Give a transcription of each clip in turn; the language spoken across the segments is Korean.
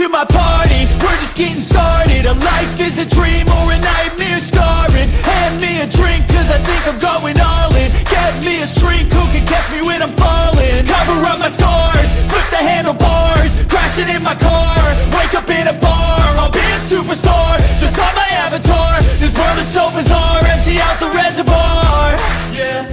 to my party, we're just getting started. A life is a dream or a nightmare scarring. Hand me a drink cause I think I'm going all in. Get me a shrink who can catch me when I'm falling. Cover up my scars, flip the handlebars, crashing in my car, wake up in a bar. I'll be a superstar, just on my avatar. This world is so bizarre, empty out the reservoir. Yeah.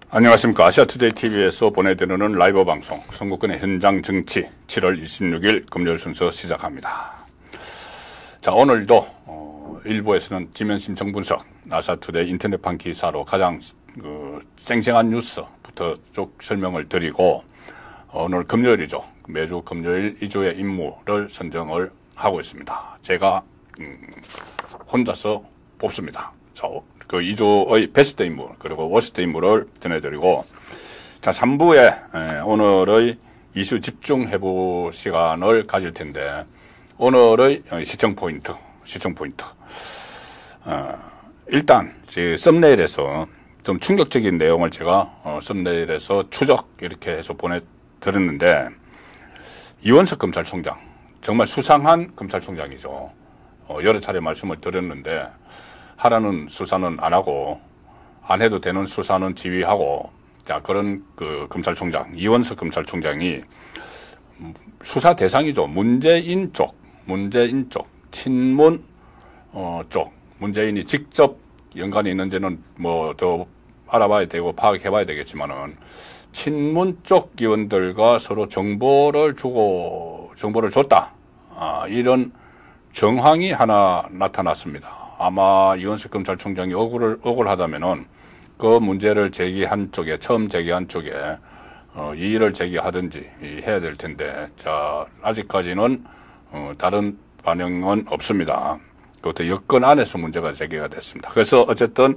안녕하십니까. 아시아투데이 TV에서 보내드리는 라이브 방송 선거권의 현장 정치 7월 26일 금요일 순서 시작합니다. 자, 오늘도 일부에서는 지면심청 분석, 아시아투데이 인터넷판 기사로 가장 생생한 뉴스부터 쭉 설명을 드리고, 오늘 금요일이죠. 매주 금요일 2주의 임무를 선정을 하고 있습니다. 제가 혼자서 뽑습니다. 그 2주의 베스트 인물 그리고 워스트 인물을 전해드리고, 자, 3부에 오늘의 이슈 집중해부 시간을 가질 텐데, 오늘의 시청 포인트 일단 썸네일에서 좀 충격적인 내용을 제가 썸네일에서 추적 이렇게 해서 보내드렸는데, 이원석 검찰총장 정말 수상한 검찰총장이죠. 여러 차례 말씀을 드렸는데, 하라는 수사는 안 하고, 안 해도 되는 수사는 지휘하고, 자, 그런 그 검찰총장, 이원석 검찰총장이 수사 대상이죠. 문재인 쪽, 친문 쪽, 문재인이 직접 연관이 있는지는 뭐 더 알아봐야 되고 파악해봐야 되겠지만은, 친문 쪽 의원들과 서로 정보를 줬다. 이런 정황이 하나 나타났습니다. 아마 이원석 검찰총장이 억울하다면은 그 문제를 제기한 쪽에, 처음 제기한 쪽에 이의를 제기하든지 해야 될 텐데, 자, 아직까지는 다른 반응은 없습니다. 그것도 여권 안에서 문제가 제기가 됐습니다. 그래서 어쨌든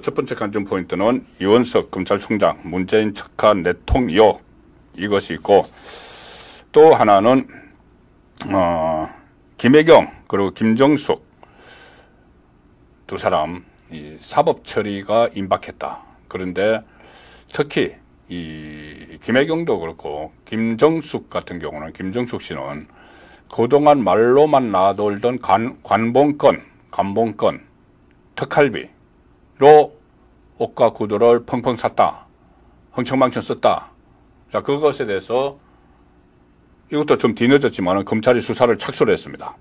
첫 번째 관전 포인트는 이원석 검찰총장 문재인 척한 내통 의혹, 이것이 있고, 또 하나는 김혜경 그리고 김정숙 두 사람 이 사법 처리가 임박했다. 그런데 특히 이 김혜경도 그렇고 김정숙 같은 경우는, 김정숙 씨는 그동안 말로만 나돌던 관봉권, 특활비로 옷과 구두를 펑펑 샀다. 흥청망청 썼다. 자, 그것에 대해서 이것도 좀 뒤늦었지만 검찰이 수사를 착수를 했습니다.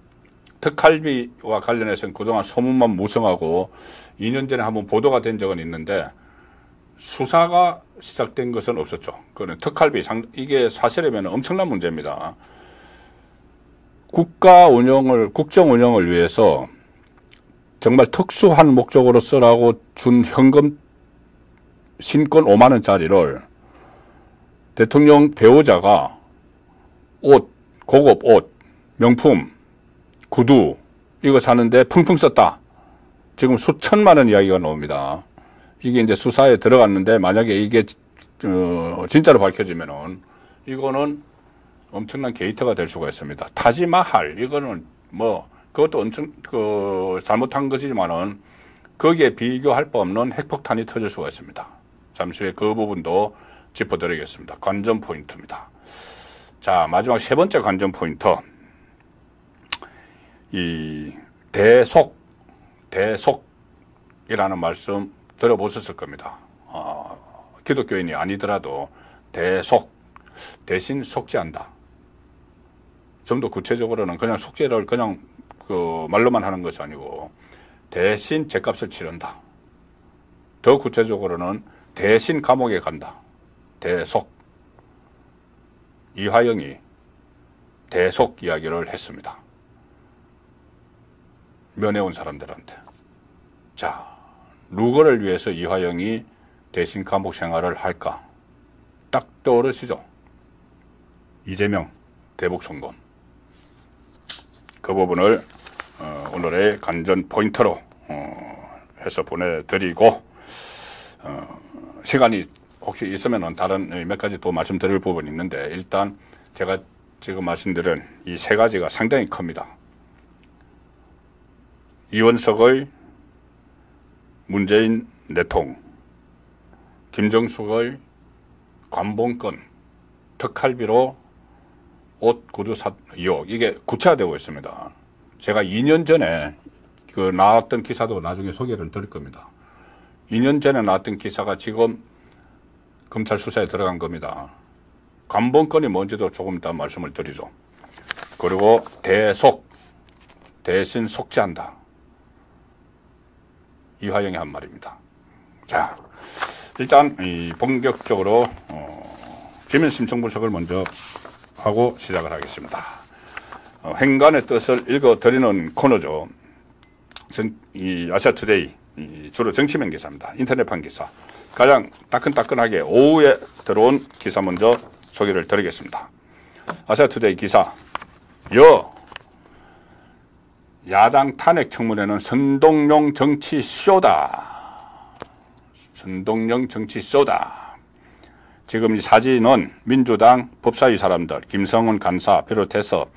특활비와 관련해서는 그동안 소문만 무성하고 2년 전에 한번 보도가 된 적은 있는데 수사가 시작된 것은 없었죠. 그는 특활비, 이게 사실이면 엄청난 문제입니다. 국정 운영을 위해서 정말 특수한 목적으로 쓰라고 준 현금 신권 5만 원짜리를 대통령 배우자가 고급 옷, 명품, 구두 이거 사는데 펑펑 썼다. 지금 수천만 원 이야기가 나옵니다. 이게 이제 수사에 들어갔는데, 만약에 이게 진짜로 밝혀지면은 이거는 엄청난 게이트가 될 수가 있습니다. 타지마할, 이거는 뭐 그것도 엄청 잘못한 거지만은 거기에 비교할 바 없는 핵폭탄이 터질 수가 있습니다. 잠시 후에 그 부분도 짚어드리겠습니다. 관전 포인트입니다. 자, 마지막 세 번째 관전 포인트. 이 대속이라는 말씀 들어보셨을 겁니다. 기독교인이 아니더라도 대신 속죄한다. 좀 더 구체적으로는 그냥 속죄를 그냥 말로만 하는 것이 아니고 대신 죗값을 치른다. 더 구체적으로는 대신 감옥에 간다. 대속. 이화영이 대속 이야기를 했습니다. 면회온 사람들한테. 자, 누구를 위해서 이화영이 대신 감옥 생활을 할까? 딱 떠오르시죠? 이재명 대북송금. 그 부분을 오늘의 관전 포인트로 해서 보내드리고, 시간이 혹시 있으면 다른 몇 가지 또 말씀드릴 부분이 있는데, 일단 제가 지금 말씀드린 이 세 가지가 상당히 큽니다. 이원석의 문재인 내통, 김정숙의 관봉권, 특할비로 옷 구두 의혹, 이게 구체화되고 있습니다. 제가 2년 전에 그 나왔던 기사도 나중에 소개를 드릴 겁니다. 2년 전에 나왔던 기사가 지금 검찰 수사에 들어간 겁니다. 관봉권이 뭔지도 조금 이따 말씀을 드리죠. 그리고 대신 속죄한다. 이화영이 한 말입니다. 자, 일단 본격적으로 지면 심층 분석을 먼저 하고 시작을 하겠습니다. 행간의 뜻을 읽어드리는 코너죠. 이 아시아투데이 주로 정치면 기사입니다. 인터넷판 기사. 가장 따끈따끈하게 오후에 들어온 기사 먼저 소개를 드리겠습니다. 아시아투데이 기사. 야당 탄핵 청문회는 선동용 정치 쇼다. 선동용 정치 쇼다. 지금 이 사진은 민주당 법사위 사람들, 김성훈 간사 비롯해서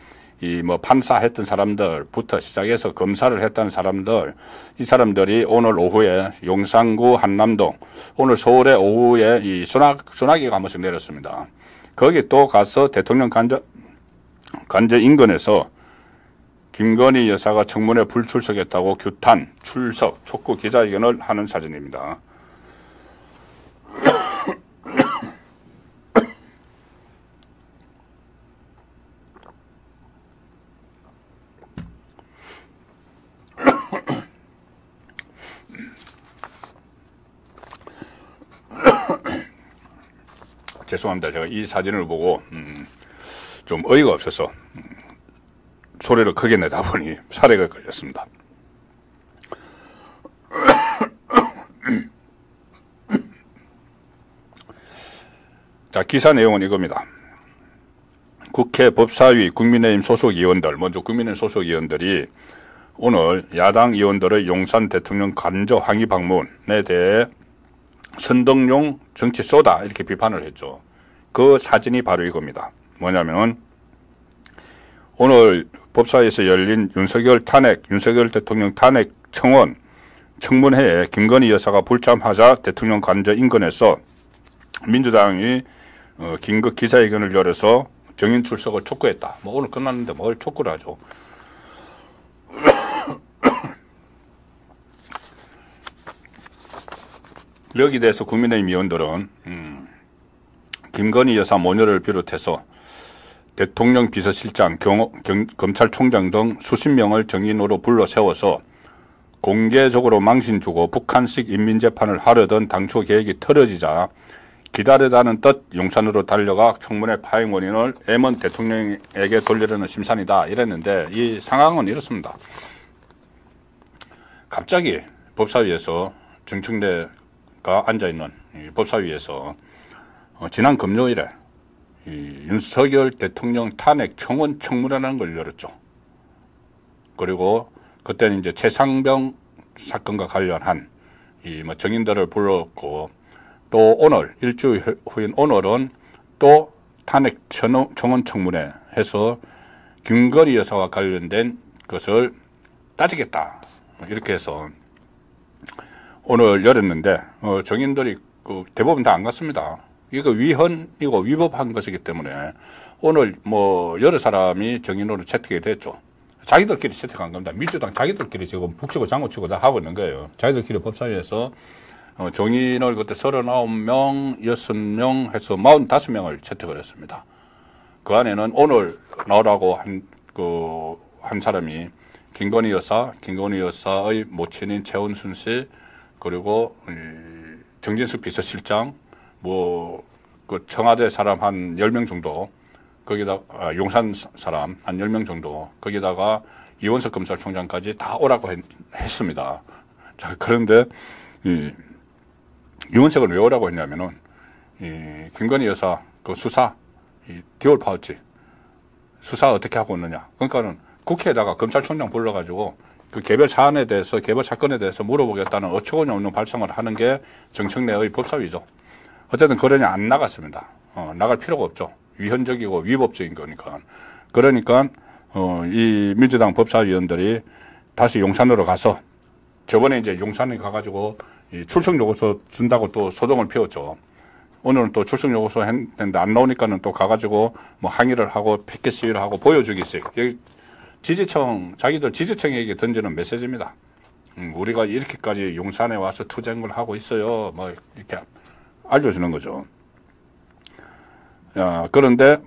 판사했던 사람들부터 시작해서 검사를 했던 사람들, 이 사람들이 오늘 오후에 용산구 한남동, 오늘 서울에 오후에 이 소나기가 한 번씩 내렸습니다. 거기 또 가서 대통령 관저 인근에서 김건희 여사가 청문회 불출석했다고 규탄, 출석, 촉구 기자회견을 하는 사진입니다. 죄송합니다. 제가 이 사진을 보고 좀 어이가 없어서 소리를 크게 내다 보니 사례가 걸렸습니다. 자, 기사 내용은 이겁니다. 국회 법사위 국민의힘 소속 의원들, 먼저 국민의힘 소속 의원들이 오늘 야당 의원들의 용산 대통령 관저 항의 방문에 대해 선동용 정치 쏘다 이렇게 비판을 했죠. 그 사진이 바로 이겁니다. 뭐냐면 오늘 법사위에서 열린 윤석열 대통령 탄핵 청문회에 김건희 여사가 불참하자 대통령 관저 인근에서 민주당이 긴급 기자회견을 열어서 정인 출석을 촉구했다. 오늘 끝났는데 뭘 촉구를 하죠. 여기 대해서 국민의힘 의원들은 김건희 여사 모녀를 비롯해서 대통령 비서실장, 검찰총장 등 수십 명을 정인으로 불러 세워서 공개적으로 망신 주고 북한식 인민재판을 하려던 당초 계획이 틀어지자 기다리다는 뜻 용산으로 달려가 청문회 파행 원인을 M 대통령에게 돌리려는 심산이다 이랬는데 이 상황은 이렇습니다. 갑자기 법사위에서 정청래가 앉아있는 법사위에서 지난 금요일에 윤석열 대통령 탄핵 청원 청문회라는 걸 열었죠. 그리고 그때는 이제 최상병 사건과 관련한 정인들을 불렀고 또 오늘 일주일 후인 오늘은 또 탄핵 청원 청문회 해서 김건희 여사와 관련된 것을 따지겠다 이렇게 해서 오늘 열었는데 정인들이 대부분 다 안 갔습니다. 이거 위헌이고 위법한 것이기 때문에 오늘 여러 사람이 정인으로 채택이 됐죠. 자기들끼리 채택한 겁니다. 민주당 자기들끼리 지금 북치고 장구치고 다 하고 있는 거예요. 자기들끼리 법사위에서 정인을 그때 39명, 6명 해서 45명을 채택을 했습니다. 그 안에는 오늘 나오라고 한 사람이 김건희 여사의 모친인 최은순 씨, 그리고 정진석 비서실장, 그 청와대 사람 한 10명 정도, 거기다가 용산 사람 한 10명 정도, 거기다가 이원석 검찰총장까지 다 오라고 했습니다. 자, 그런데 이원석은 왜 오라고 했냐면은 김건희 여사 그 수사, 디올 파우치 수사 어떻게 하고 있느냐. 그러니까는 국회에다가 검찰총장 불러가지고 그 개별 사안에 대해서, 개별 사건에 대해서 물어보겠다는 어처구니 없는 발상을 하는 게 정청래의 법사위죠. 어쨌든 그러니 안 나갔습니다. 나갈 필요가 없죠. 위헌적이고 위법적인 거니까. 그러니까 이 민주당 법사위원들이 다시 용산으로 가서 저번에 이제 용산에 가가지고 이 출석 요구서 준다고 또 소동을 피웠죠. 오늘은 또 출석 요구서 했는데 안 나오니까는 또 가가지고 뭐 항의를 하고 피켓 시위를 하고 보여주겠어요. 여기 지지청, 자기들 지지청에게 던지는 메시지입니다. 우리가 이렇게까지 용산에 와서 투쟁을 하고 있어요. 뭐 이렇게 알려주는 거죠. 야, 그런데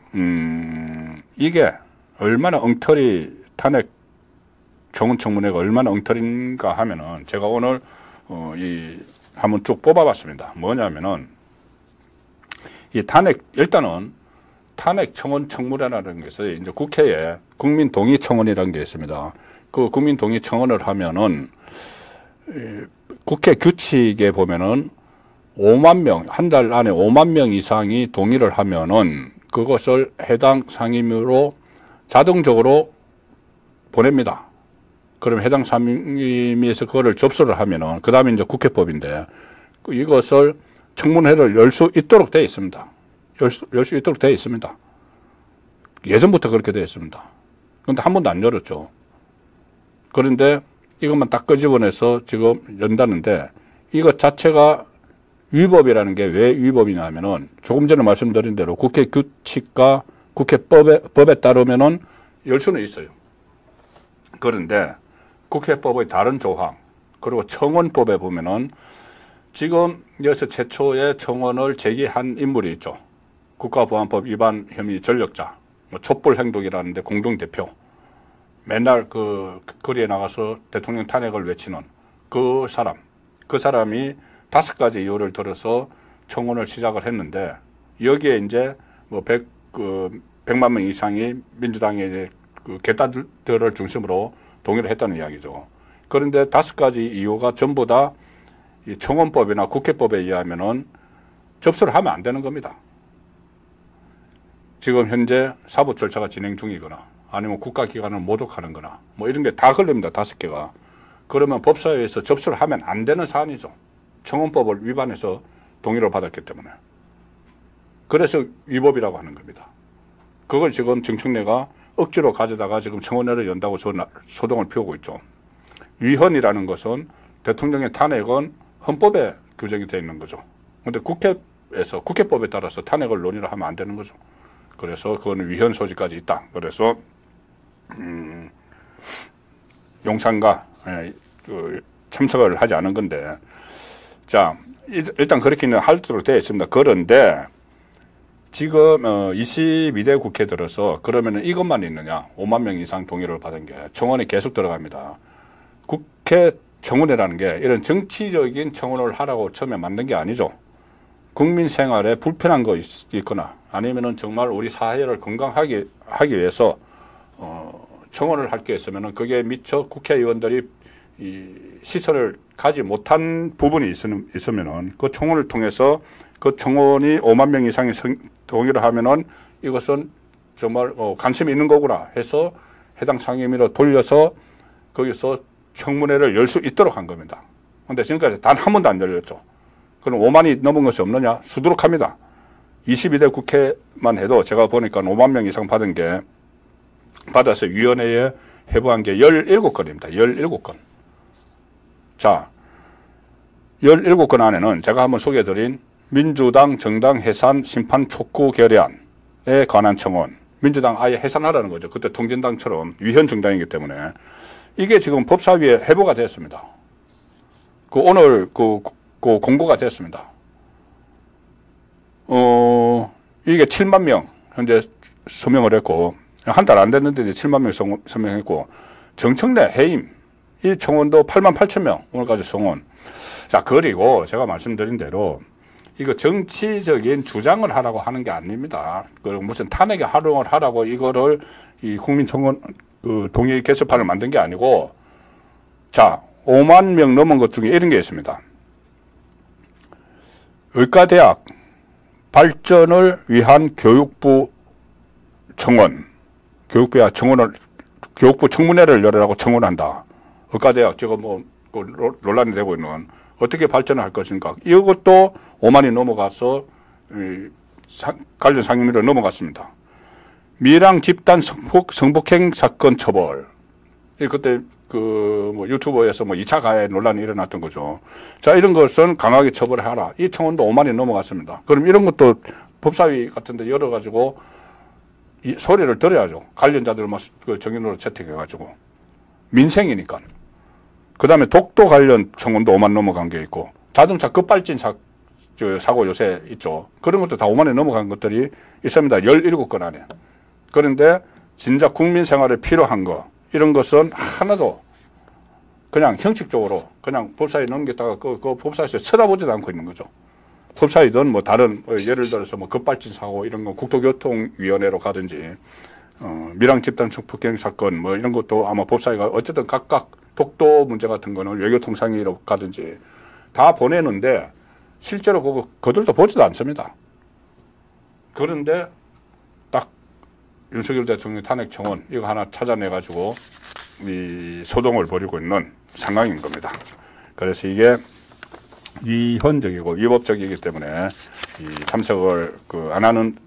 이게 얼마나 엉터리 탄핵 청원 청문회가 얼마나 엉터리인가 하면은 제가 오늘 한번 쭉 뽑아봤습니다. 뭐냐면은 이 탄핵 일단은 탄핵 청원 청문회라는 것이 이제 국회에 국민 동의 청원이라는 게 있습니다. 그 국민 동의 청원을 하면은 국회 규칙에 보면은 5만 명, 한 달 안에 5만 명 이상이 동의를 하면은 그것을 해당 상임위로 자동적으로 보냅니다. 그럼 해당 상임위에서 그거를 접수를 하면은 그 다음에 이제 국회법인데 이것을 청문회를 열 수 있도록 되어 있습니다. 열 수 있도록 되어 있습니다. 예전부터 그렇게 되어 있습니다. 그런데 한 번도 안 열었죠. 그런데 이것만 딱 끄집어내서 지금 연다는데 이것 자체가 위법이라는 게 왜 위법이냐 하면은 조금 전에 말씀드린 대로 국회 규칙과 국회법에 따르면은 열 수는 있어요. 그런데 국회법의 다른 조항 그리고 청원법에 보면은 지금 여기서 최초의 청원을 제기한 인물이 있죠. 국가보안법 위반 혐의 전력자, 뭐 촛불 행동이라는데 공동대표. 맨날 그 거리에 나가서 대통령 탄핵을 외치는 그 사람이 5가지 이유를 들어서 청원을 시작을 했는데 여기에 이제 뭐 100만 명 이상이 민주당의 이제 그 개딸들을 중심으로 동의를 했다는 이야기죠. 그런데 5가지 이유가 전부 다 이 청원법이나 국회법에 의하면은 접수를 하면 안 되는 겁니다. 지금 현재 사법 절차가 진행 중이거나 아니면 국가기관을 모독하는 거나 뭐 이런 게 다 걸립니다. 5개가. 그러면 법사위에서 접수를 하면 안 되는 사안이죠. 청원법을 위반해서 동의를 받았기 때문에. 그래서 위법이라고 하는 겁니다. 그걸 지금 정청래가 억지로 가져다가 지금 청원회를 연다고 소동을 피우고 있죠. 위헌이라는 것은 대통령의 탄핵은 헌법에 규정이 되어 있는 거죠. 그런데 국회에서 국회법에 따라서 탄핵을 논의를 하면 안 되는 거죠. 그래서 그거는 위헌 소지까지 있다. 그래서 용산가 참석을 하지 않은 건데 자 일단 그렇게는 하도록 되어 있습니다. 그런데 지금 22대 국회 들어서 그러면은 이것만 있느냐 5만 명 이상 동의를 받은 게 청원에 계속 들어갑니다. 국회 청원이라는 게 이런 정치적인 청원을 하라고 처음에 만든 게 아니죠. 국민 생활에 불편한 거 있거나 아니면은 정말 우리 사회를 건강하게 하기 위해서 청원을 할 게 있으면은 그게 미처 국회의원들이 이 시설을 가지 못한 부분이 있으면은 그 청원을 통해서 그 청원이 5만 명 이상이 동의를 하면은 이것은 정말 관심이 있는 거구나 해서 해당 상임위로 돌려서 거기서 청문회를 열 수 있도록 한 겁니다. 그런데 지금까지 단 한 번도 안 열렸죠. 그럼 5만이 넘은 것이 없느냐? 수두룩합니다. 22대 국회만 해도 제가 보니까 5만 명 이상 받아서 위원회에 회부한 게 17건입니다. 17건. 자, 17건 안에는 제가 한번 소개해드린 민주당 정당 해산 심판 촉구 결의안에 관한 청원. 민주당 아예 해산하라는 거죠. 그때 통진당처럼 위헌 정당이기 때문에. 이게 지금 법사위에 회부가 됐습니다. 오늘 공고가 됐습니다. 이게 7만 명 현재 서명을 했고, 한 달 안 됐는데 이제 7만 명 서명했고, 정청래 해임, 이 청원도 8만 8천 명 오늘까지 송원. 자, 그리고 제가 말씀드린 대로 이거 정치적인 주장을 하라고 하는 게 아닙니다. 그리고 무슨 탄핵에 활용을 하라고 이거를 이 국민청원 동의 개설판을 만든 게 아니고, 자, 5만 명 넘은 것 중에 이런 게 있습니다. 의과대학 발전을 위한 교육부 청원, 교육부 청문회를 열으라고 청원한다. 의과대학, 지금 논란이 되고 있는 어떻게 발전을 할 것인가. 이것도 5만이 넘어가서 관련 상임위로 넘어갔습니다. 미랑 집단 성폭행 사건 처벌. 그때 뭐 유튜버에서 뭐 2차 가해 논란이 일어났던 거죠. 자, 이런 것은 강하게 처벌하라. 이 청원도 5만이 넘어갔습니다. 그럼 이런 것도 법사위 같은 데 열어가지고 이 소리를 들어야죠. 관련자들 막 그 정인으로 채택해가지고. 민생이니까. 그 다음에 독도 관련 청원도 5만 넘어간 게 있고, 자동차 급발진 사고 요새 있죠. 그런 것도 다 5만에 넘어간 것들이 있습니다. 17건 안에. 그런데 진짜 국민 생활에 필요한 거, 이런 것은 하나도 그냥 형식적으로 그냥 법사위에 넘겼다가 그 법사위에서 쳐다보지도 않고 있는 거죠. 법사위든 뭐 다른 예를 들어서 뭐 급발진 사고 이런 거 국토교통위원회로 가든지 밀양 집단 폭행 사건 뭐 이런 것도 아마 법사위가 어쨌든 각각 독도 문제 같은 거는 외교통상위로 가든지 다 보내는데 실제로 그들도 보지도 않습니다. 그런데 딱 윤석열 대통령 탄핵 청원 이거 하나 찾아내가지고 이 소동을 벌이고 있는 상황인 겁니다. 그래서 이게 위헌적이고 위법적이기 때문에 이 참석을 안 하는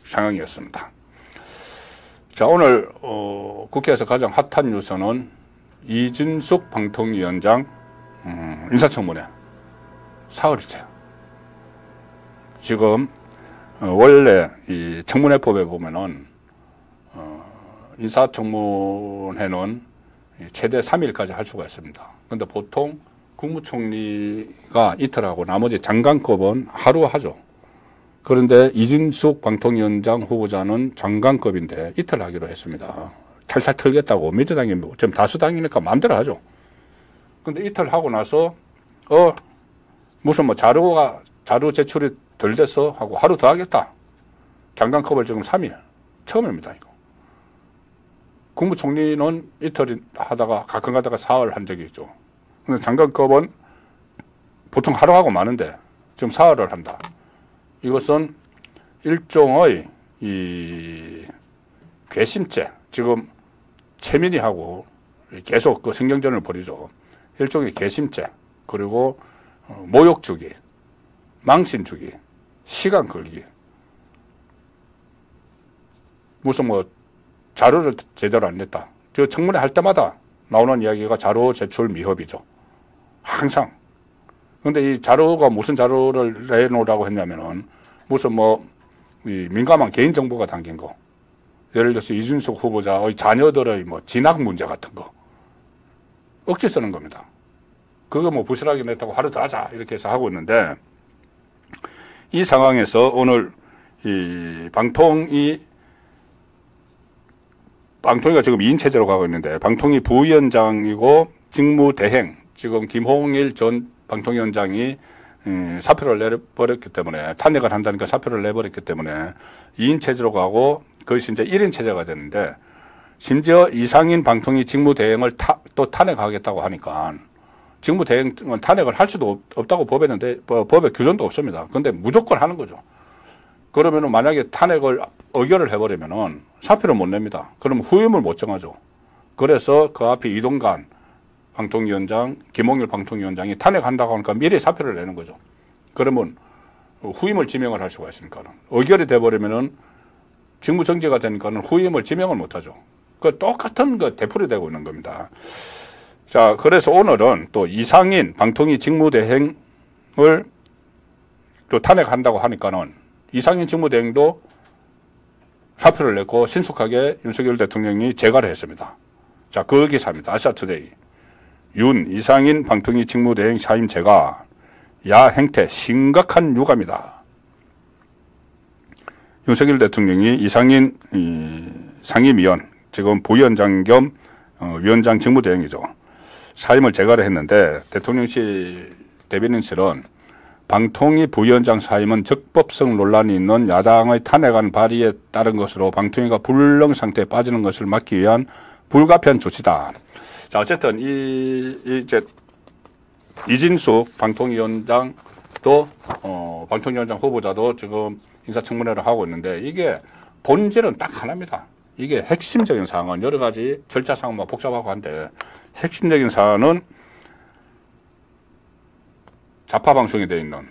상황이었습니다. 자, 오늘 국회에서 가장 핫한 뉴스는 이준석 방통위원장 인사청문회 사흘째. 지금 원래 이 청문회법에 보면은 인사청문회는 최대 3일까지 할 수가 있습니다. 그런데 보통 국무총리가 이틀하고 나머지 장관급은 하루 하죠. 그런데 이준석 방통위원장 후보자는 장관급인데 이틀 하기로 했습니다. 탈탈 털겠다고. 민주당이 지금 다수당이니까 마음대로 하죠. 근데 이틀 하고 나서 무슨 뭐 자료 제출이 덜 돼서 하고 하루 더 하겠다. 장관급을 지금 3일. 처음입니다, 이거. 국무총리는 이틀 하다가 가끔 가다가 사흘 한 적이 있죠. 근데 장관급은 보통 하루 하고 마는데 지금 사흘을 한다. 이것은 일종의 이 괘씸죄. 지금 최민희하고 계속 그 신경전을 벌이죠. 일종의 괘씸죄. 그리고 모욕 주기, 망신 주기, 시간 끌기. 무슨 뭐 자료를 제대로 안 냈다. 저 청문회 할 때마다 나오는 이야기가 자료 제출 미흡이죠. 항상. 근데 이 자료가 무슨 자료를 내놓으라고 했냐면은 무슨 뭐 이 민감한 개인정보가 담긴 거. 예를 들어서 이준석 후보자의 자녀들의 뭐 진학 문제 같은 거. 억지 쓰는 겁니다. 그거 뭐 부실하게 냈다고 하루 더 하자. 이렇게 해서 하고 있는데 이 상황에서 오늘 이 방통위가 지금 2인 체제로 가고 있는데 방통위 부위원장이고 직무대행 지금 김홍일 전 방통위원장이 사표를 내버렸기 때문에 탄핵을 한다니까 사표를 내버렸기 때문에 2인 체제로 가고 그것이 이제 1인 체제가 되는데 심지어 이상인 방통위 직무대행을 또 탄핵하겠다고 하니까 직무대행은 탄핵을 할 수도 없다고 법에 규정도 없습니다. 그런데 무조건 하는 거죠. 그러면은 만약에 탄핵을 의결을 해버리면은 사표를 못 냅니다. 그러면 후임을 못 정하죠. 그래서 그 앞에 이동관 방통위원장, 김홍일 방통위원장이 탄핵한다고 하니까 미리 사표를 내는 거죠. 그러면 후임을 지명을 할 수가 있으니까는. 의결이 돼버리면은 직무정지가 되니까는 후임을 지명을 못 하죠. 그 똑같은 거 되풀이 되고 있는 겁니다. 자, 그래서 오늘은 또 이상인 방통위 직무대행을 또 탄핵한다고 하니까는 이상인 직무대행도 사표를 냈고 신속하게 윤석열 대통령이 재가를 했습니다. 자, 그 기사입니다. 아시아투데이. 이상인 방통위 직무대행 사임 재가 야 행태 심각한 유감이다. 윤석열 대통령이 이상인 상임위원 지금 부위원장 겸 위원장 직무대행이죠. 사임을 재가를 했는데 대통령실 대변인실은 방통위 부위원장 사임은 적법성 논란이 있는 야당의 탄핵안 발의에 따른 것으로 방통위가 불능 상태에 빠지는 것을 막기 위한 불가피한 조치다. 자, 어쨌든 이제 이진숙 방통위원장도 방통위원장 후보자도 지금 인사청문회를 하고 있는데 이게 본질은 딱 하나입니다. 이게 핵심적인 사항은 여러 가지 절차 사항만 복잡하고 한데 핵심적인 사안은 좌파 방송이 되어 있는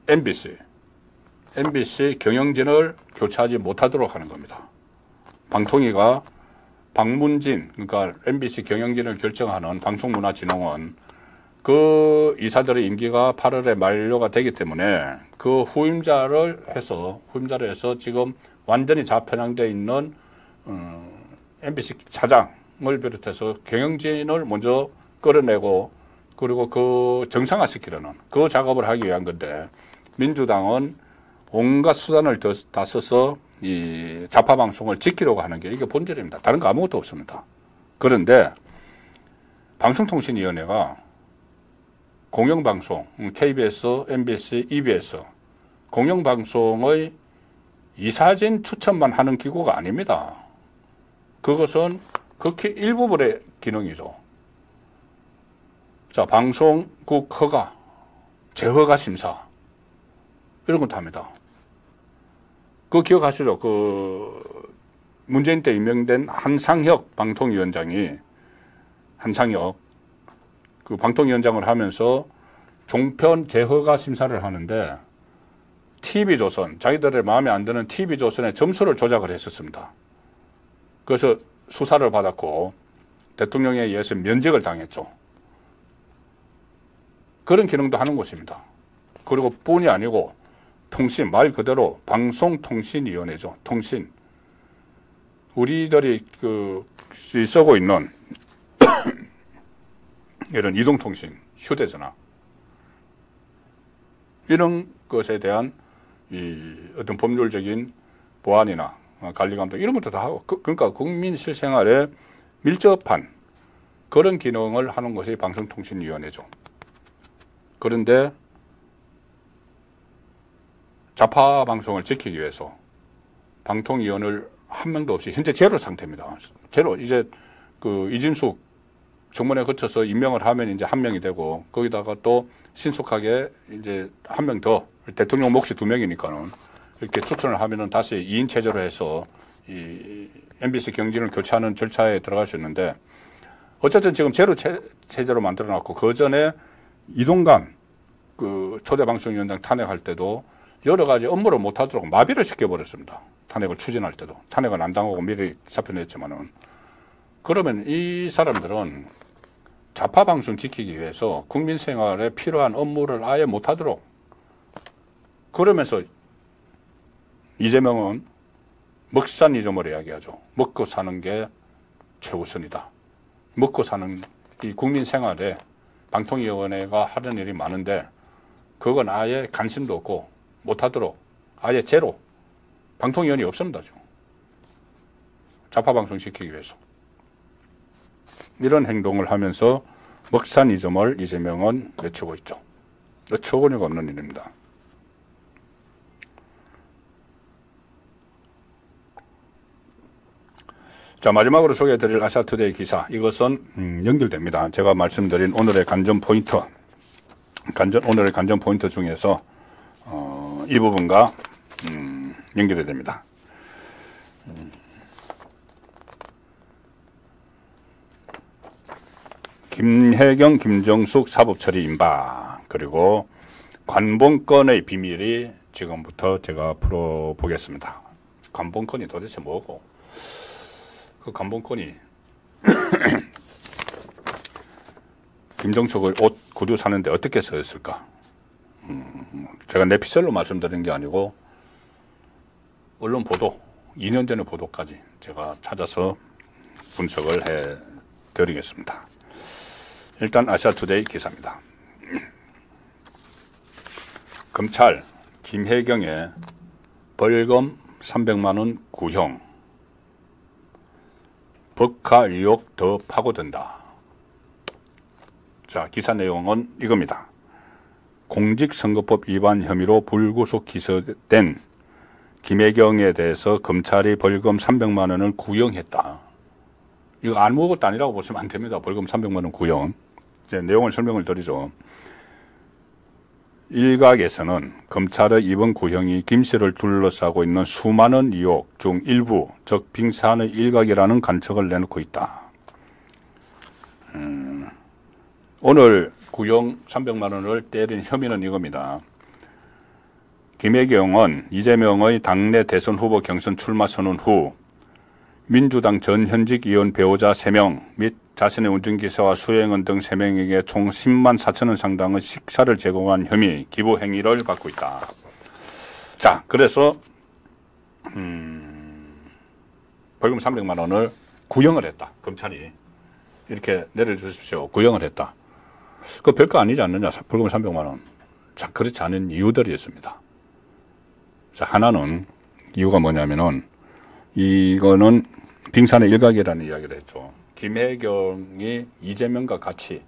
MBC 경영진을 교체하지 못하도록 하는 겁니다. 방통위가 방문진, 그러니까 MBC 경영진을 결정하는 방송문화진흥원 그 이사들의 임기가 8월에 만료가 되기 때문에 그 후임자를 해서 지금 완전히 좌편향되어 있는 MBC 차장을 비롯해서 경영진을 먼저 끌어내고 그리고 그 정상화시키려는 그 작업을 하기 위한 건데 민주당은 온갖 수단을 다 써서 이 좌파 방송을 지키려고 하는 게 이게 본질입니다. 다른 거 아무것도 없습니다. 그런데 방송통신위원회가 공영방송, KBS, MBC, EBS 공영방송의 이사진 추천만 하는 기구가 아닙니다. 그것은 극히 일부분의 기능이죠. 자, 방송국 허가, 재허가 심사 이런 건 다 합니다. 그거 기억하시죠? 그 문재인 때 임명된 한상혁 방통위원장이 그 방통위원장을 하면서 종편 재허가 심사를 하는데 TV조선, 자기들의 마음에 안 드는 TV조선의 점수를 조작을 했었습니다. 그래서 수사를 받았고 대통령에 의해서 면직을 당했죠. 그런 기능도 하는 곳입니다. 그리고 뿐이 아니고 통신, 말 그대로 방송통신위원회죠. 통신. 우리들이 쓰고 있는 이런 이동통신, 휴대전화 이런 것에 대한 이 어떤 법률적인 보완이나 관리 감독 이런 것도 다 하고 그러니까 국민 실생활에 밀접한 그런 기능을 하는 것이 방송통신위원회죠. 그런데 좌파 방송을 지키기 위해서 방통위원을 한 명도 없이 현재 제로 상태입니다. 제로. 이제 그 이진숙 정문에 거쳐서 임명을 하면 이제 한 명이 되고 거기다가 또 신속하게 이제 한 명 더 대통령 몫이 2명이니까는 이렇게 추천을 하면은 다시 2인 체제로 해서 이 MBC 경진을 교체하는 절차에 들어갈 수 있는데 어쨌든 지금 제로 체제로 만들어 놨고 그 전에 이동관 그 초대 방송위원장 탄핵할 때도 여러 가지 업무를 못 하도록 마비를 시켜버렸습니다. 탄핵을 추진할 때도. 탄핵은 안 당하고 미리 사표냈지만은. 그러면 이 사람들은 좌파 방송 지키기 위해서 국민 생활에 필요한 업무를 아예 못 하도록 그러면서 이재명은 먹산이점을 이야기하죠. 먹고 사는 게 최우선이다. 먹고 사는 이 국민 생활에 방통위원회가 하는 일이 많은데 그건 아예 관심도 없고 못하도록 아예 제로 방통위원이 없습니다. 좌파 방송 지키기 위해서 이런 행동을 하면서 먹산이점을 이재명은 외치고 있죠. 어처구니가 없는 일입니다. 자, 마지막으로 소개해드릴 아시아투데이 기사 이것은 연결됩니다. 제가 말씀드린 오늘의 관전 포인트 중에서 이 부분과 연결이 됩니다. 김혜경, 김정숙 사법처리 임박 그리고 관본권의 비밀이 지금부터 제가 풀어보겠습니다. 관본권이 도대체 뭐고 그 관본권이 김정숙을 옷, 구두 사는데 어떻게 쓰였을까? 제가 내피셜로 말씀드린 게 아니고 언론 보도 2년 전의 보도까지 제가 찾아서 분석을 해드리겠습니다. 일단 아시아투데이 기사입니다. 검찰 김혜경의 벌금 300만 원 구형 법카 의혹 더 파고든다. 자, 기사 내용은 이겁니다. 공직선거법 위반 혐의로 불구속 기소된 김혜경에 대해서 검찰이 벌금 300만 원을 구형했다. 이거 아무것도 아니라고 보시면 안 됩니다. 벌금 300만 원 구형. 이제 내용을 설명을 드리죠. 일각에서는 검찰의 이번 구형이 김 씨를 둘러싸고 있는 수많은 의혹 중 일부, 즉 빙산의 일각이라는 관측을 내놓고 있다. 오늘 구형 300만 원을 때린 혐의는 이겁니다. 김혜경은 이재명의 당내 대선 후보 경선 출마 선언 후 민주당 전 현직 의원 배우자 3명 및 자신의 운전기사와 수행원 등 3명에게 총 10만 4천 원 상당의 식사를 제공한 혐의 기부 행위를 받고 있다. 자, 그래서 벌금 300만 원을 구형을 했다. 검찰이 이렇게 내려주십시오. 구형을 했다. 그 별거 아니지 않느냐. 벌금 300만 원. 자, 그렇지 않은 이유들이 있습니다. 자, 하나는 이유가 뭐냐면은 이거는 빙산의 일각이라는 이야기를 했죠. 김혜경이 이재명과 같이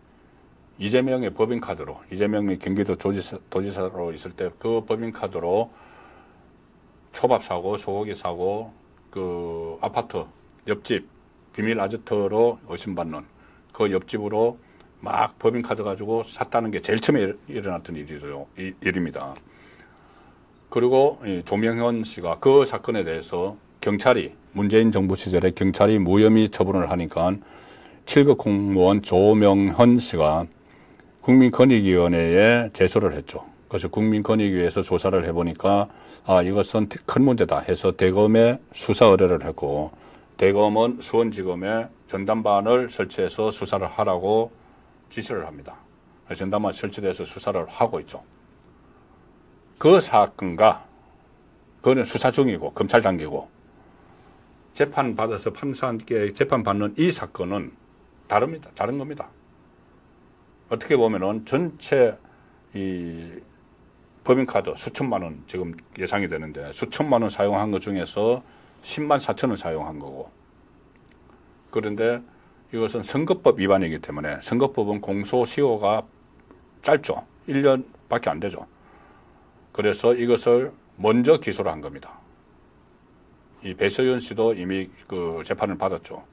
이재명의 법인카드로, 이재명이 경기도 도지사로 있을 때 그 법인카드로 초밥 사고, 소고기 사고, 그 아파트 옆집 비밀 아지트로 의심받는 그 옆집으로 막 법인카드 가지고 샀다는 게 제일 처음에 일어났던 일입니다. 그리고 조명현 씨가 그 사건에 대해서 경찰이 문재인 정부 시절에 경찰이 무혐의 처분을 하니까 7급 공무원 조명현 씨가 국민권익위원회에 제소를 했죠. 그래서 국민권익위에서 조사를 해보니까 이것은 큰 문제다 해서 대검에 수사 의뢰를 했고 대검은 수원지검에 전담반을 설치해서 수사를 하라고 지시를 합니다. 전담반 설치돼서 수사를 하고 있죠. 그 사건과 그거는 수사 중이고 검찰 단계고 재판 받아서 판사한테 재판 받는 이 사건은 다릅니다. 다른 겁니다. 어떻게 보면은 전체 이 법인카드 수천만 원 지금 예상이 되는데 수천만 원 사용한 것 중에서 10만 4천 원 사용한 거고 그런데 이것은 선거법 위반이기 때문에 선거법은 공소시효가 짧죠. 1년밖에 안 되죠. 그래서 이것을 먼저 기소를 한 겁니다. 이 배서연 씨도 이미 그 재판을 받았죠.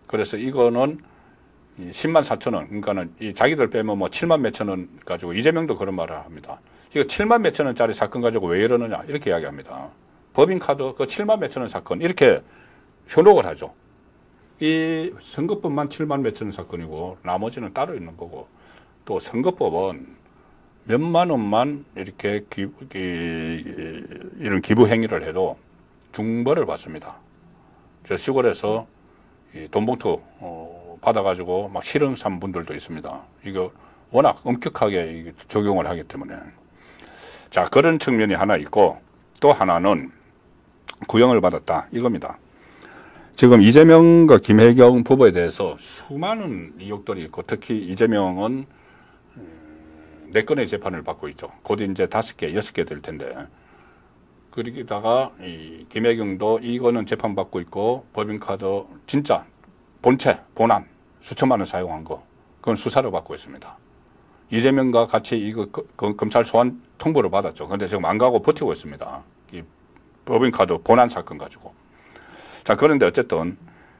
그래서 이거는 10만 4천 원, 그러니까는 이 자기들 빼면 뭐 7만 몇천 원 가지고 이재명도 그런 말을 합니다. 이거 7만 몇천 원짜리 사건 가지고 왜 이러느냐 이렇게 이야기합니다. 법인카드 그 7만 몇천 원 사건 이렇게 현혹을 하죠. 이 선거법만 7만 몇천 원 사건이고 나머지는 따로 있는 거고 또 선거법은 몇만 원만 이렇게 이런 기부 행위를 해도 중벌을 받습니다. 저 시골에서 이 돈봉투 받아가지고 막 실형 산 분들도 있습니다. 이거 워낙 엄격하게 적용을 하기 때문에. 자, 그런 측면이 하나 있고 또 하나는 구형을 받았다 이겁니다. 지금 이재명과 김혜경 부부에 대해서 수많은 의혹들이 있고 특히 이재명은 4건의 재판을 받고 있죠. 곧 이제 5개, 6개 될 텐데. 그러다가 이 김혜경도 이거는 재판받고 있고 법인카드 진짜 본체, 본안 수천만 원 사용한 거 그건 수사를 받고 있습니다. 이재명과 같이 이거 검찰 소환 통보를 받았죠. 그런데 지금 안 가고 버티고 있습니다. 이 법인카드 본안 사건 가지고. 자, 그런데 어쨌든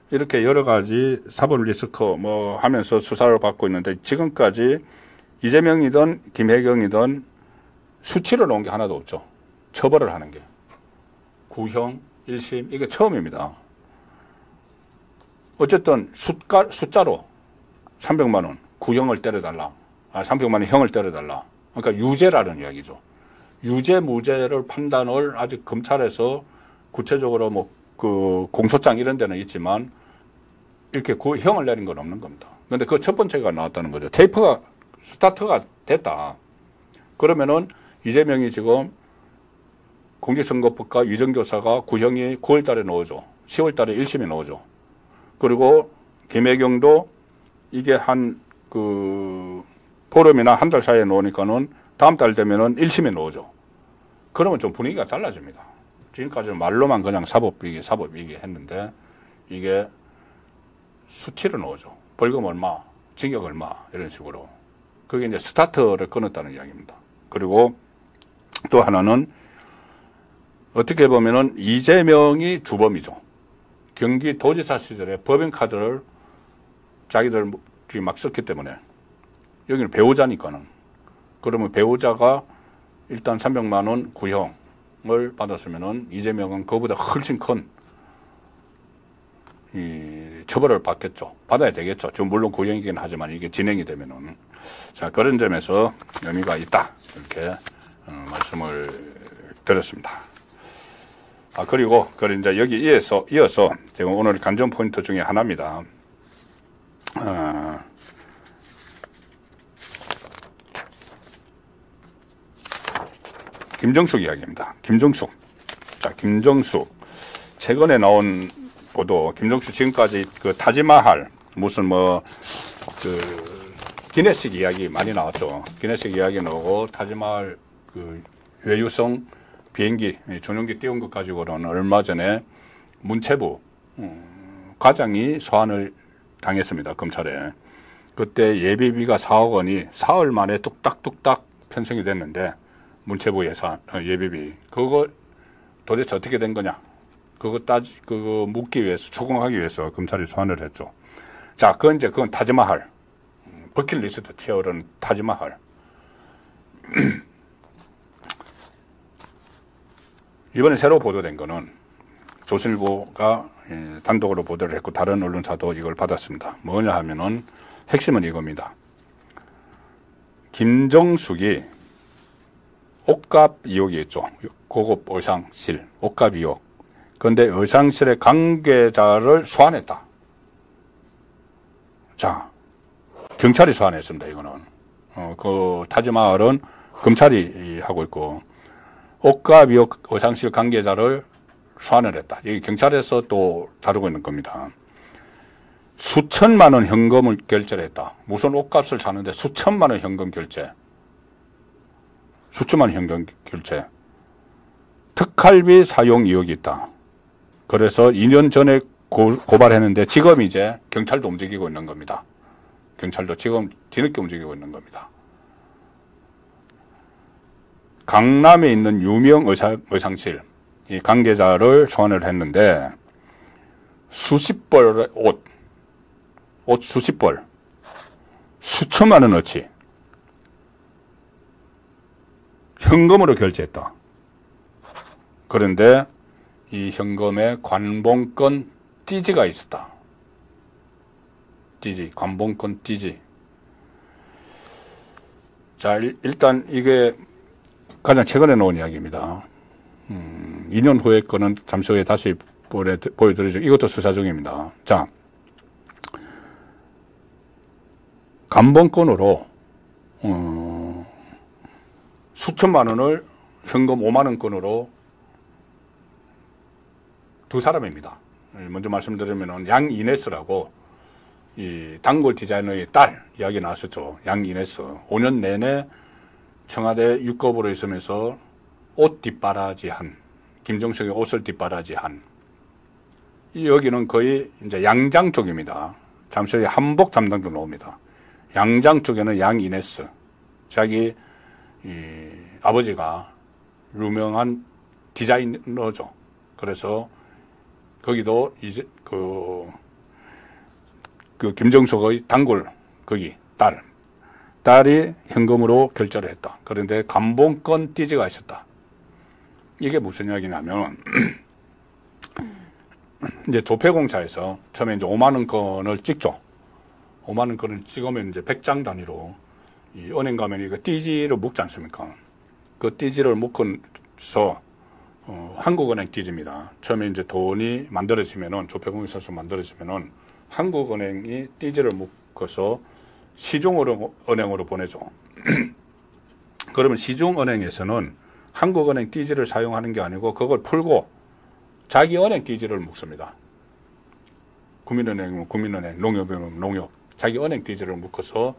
이렇게 여러 가지 사법 리스크 뭐 하면서 수사를 받고 있는데 지금까지 이재명이든 김혜경이든 수치를 놓은 게 하나도 없죠. 처벌을 하는 게. 구형, 1심 이게 처음입니다. 어쨌든 숫자로 300만 원 구형을 때려달라. 300만 원 형을 때려달라. 그러니까 유죄라는 이야기죠. 유죄 무죄를 판단을 아직 검찰에서 구체적으로 뭐 그 공소장 이런 데는 있지만 이렇게 형을 내린 건 없는 겁니다. 그런데 그 첫 번째가 나왔다는 거죠. 테이프가 스타트가 됐다. 그러면은 이재명이 지금 공직선거법과 위정교사가 구형이 9월 달에 나오죠. 10월 달에 1심이 나오죠. 그리고 김혜경도 이게 한 그 보름이나 한 달 사이에 나오니까는 다음 달 되면은 1심에 나오죠. 그러면 좀 분위기가 달라집니다. 지금까지는 말로만 그냥 사법위기 했는데 이게 수치로 나오죠. 벌금 얼마, 징역 얼마 이런 식으로. 그게 이제 스타트를 끊었다는 이야기입니다. 그리고 또 하나는 어떻게 보면은 이재명이 주범이죠. 경기도지사 시절에 법인카드를 자기들이 막 썼기 때문에 여기는 배우자니까는 그러면 배우자가 일단 300만 원 구형을 받았으면은 이재명은 그보다 훨씬 큰 이 처벌을 받겠죠. 받아야 되겠죠. 지금 물론 구형이긴 하지만 이게 진행이 되면은 자 그런 점에서 의미가 있다 이렇게 말씀을 드렸습니다. 그리고 이제 여기 이어서 지금 오늘 관전 포인트 중에 하나입니다. 김정숙 이야기입니다. 김정숙. 자, 김정숙. 최근에 나온 보도, 김정숙 지금까지 그 타지마할, 무슨 기내식 이야기 많이 나왔죠. 기내식 이야기 나오고, 타지마할 그 외유성 비행기, 전용기 띄운 것 가지고는 얼마 전에 문체부 과장이 소환을 당했습니다. 검찰에. 그때 예비비가 4억 원이 사흘 만에 뚝딱뚝딱 편성이 됐는데, 문체부 예산, 예비비. 그거 도대체 어떻게 된 거냐. 그거 묻기 위해서, 추궁하기 위해서 검찰이 소환을 했죠. 자, 그건 타지마할. 버킷리스트 티어는 타지마할. 이번에 새로 보도된 거는 조선일보가 단독으로 보도를 했고 다른 언론사도 이걸 받았습니다. 뭐냐 하면은 핵심은 이겁니다. 김정숙이 옷값 의혹이 있죠. 고급 의상실, 옷값 의혹. 그런데 의상실의 관계자를 소환했다. 자, 경찰이 소환했습니다. 이거는. 그 타지마할은 검찰이 하고 있고 옷값 의혹 의상실 관계자를 소환을 했다. 이게 경찰에서 또 다루고 있는 겁니다. 수천만 원 현금을 결제를 했다. 무슨 옷값을 사는데 수천만 원 현금 결제. 수천만 원 현금 결제. 특활비 사용 의혹이 있다. 그래서 2년 전에 고발했는데 지금 이제 경찰도 움직이고 있는 겁니다. 경찰도 지금 뒤늦게 움직이고 있는 겁니다. 강남에 있는 유명 의상실 이 관계자를 소환을 했는데 수십 벌의 옷 수십 벌, 수천만 원어치 현금으로 결제했다. 그런데 이 현금에 관봉권 띠지가 있었다. 띠지, 관봉권 띠지. 자, 일단 이게 가장 최근에 나온 이야기입니다. 2년 후에 거는 잠시 후에 다시 보여드리죠. 이것도 수사 중입니다. 자, 관봉권으로 수천만 원을 현금 5만 원권으로 두 사람입니다. 먼저 말씀드리면 양이네스라고 이 단골 디자이너의 딸 이야기 나왔었죠. 양이네스. 5년 내내 청와대 육급으로 있으면서 옷 뒷바라지한 김정숙의 옷을 뒷바라지한 여기는 거의 이제 양장 쪽입니다. 잠시 후에 한복 담당도 나옵니다. 양장 쪽에는 양이네스 자기 아버지가 유명한 디자이너죠. 그래서 거기도 이제 그 김정숙의 단골 거기 딸이 현금으로 결제를 했다. 그런데 관봉권 띠지가 있었다. 이게 무슨 이야기냐면 이제 조폐공사에서 처음에 이제 5만 원권을 찍죠. 5만 원권을 찍으면 이제 100장 단위로 이 은행 가면 이거 띠지를 묶지 않습니까? 그 띠지를 묶어서 한국은행 띠지입니다. 처음에 이제 돈이 만들어지면은 조폐공사에서 만들어지면은 한국은행이 띠지를 묶어서 시중은행으로 보내죠. 그러면 시중은행에서는 한국은행 띠지를 사용하는 게 아니고 그걸 풀고 자기 은행 띠지를 묶습니다. 국민은행이면 국민은행, 농협이면 농협, 자기 은행 띠지를 묶어서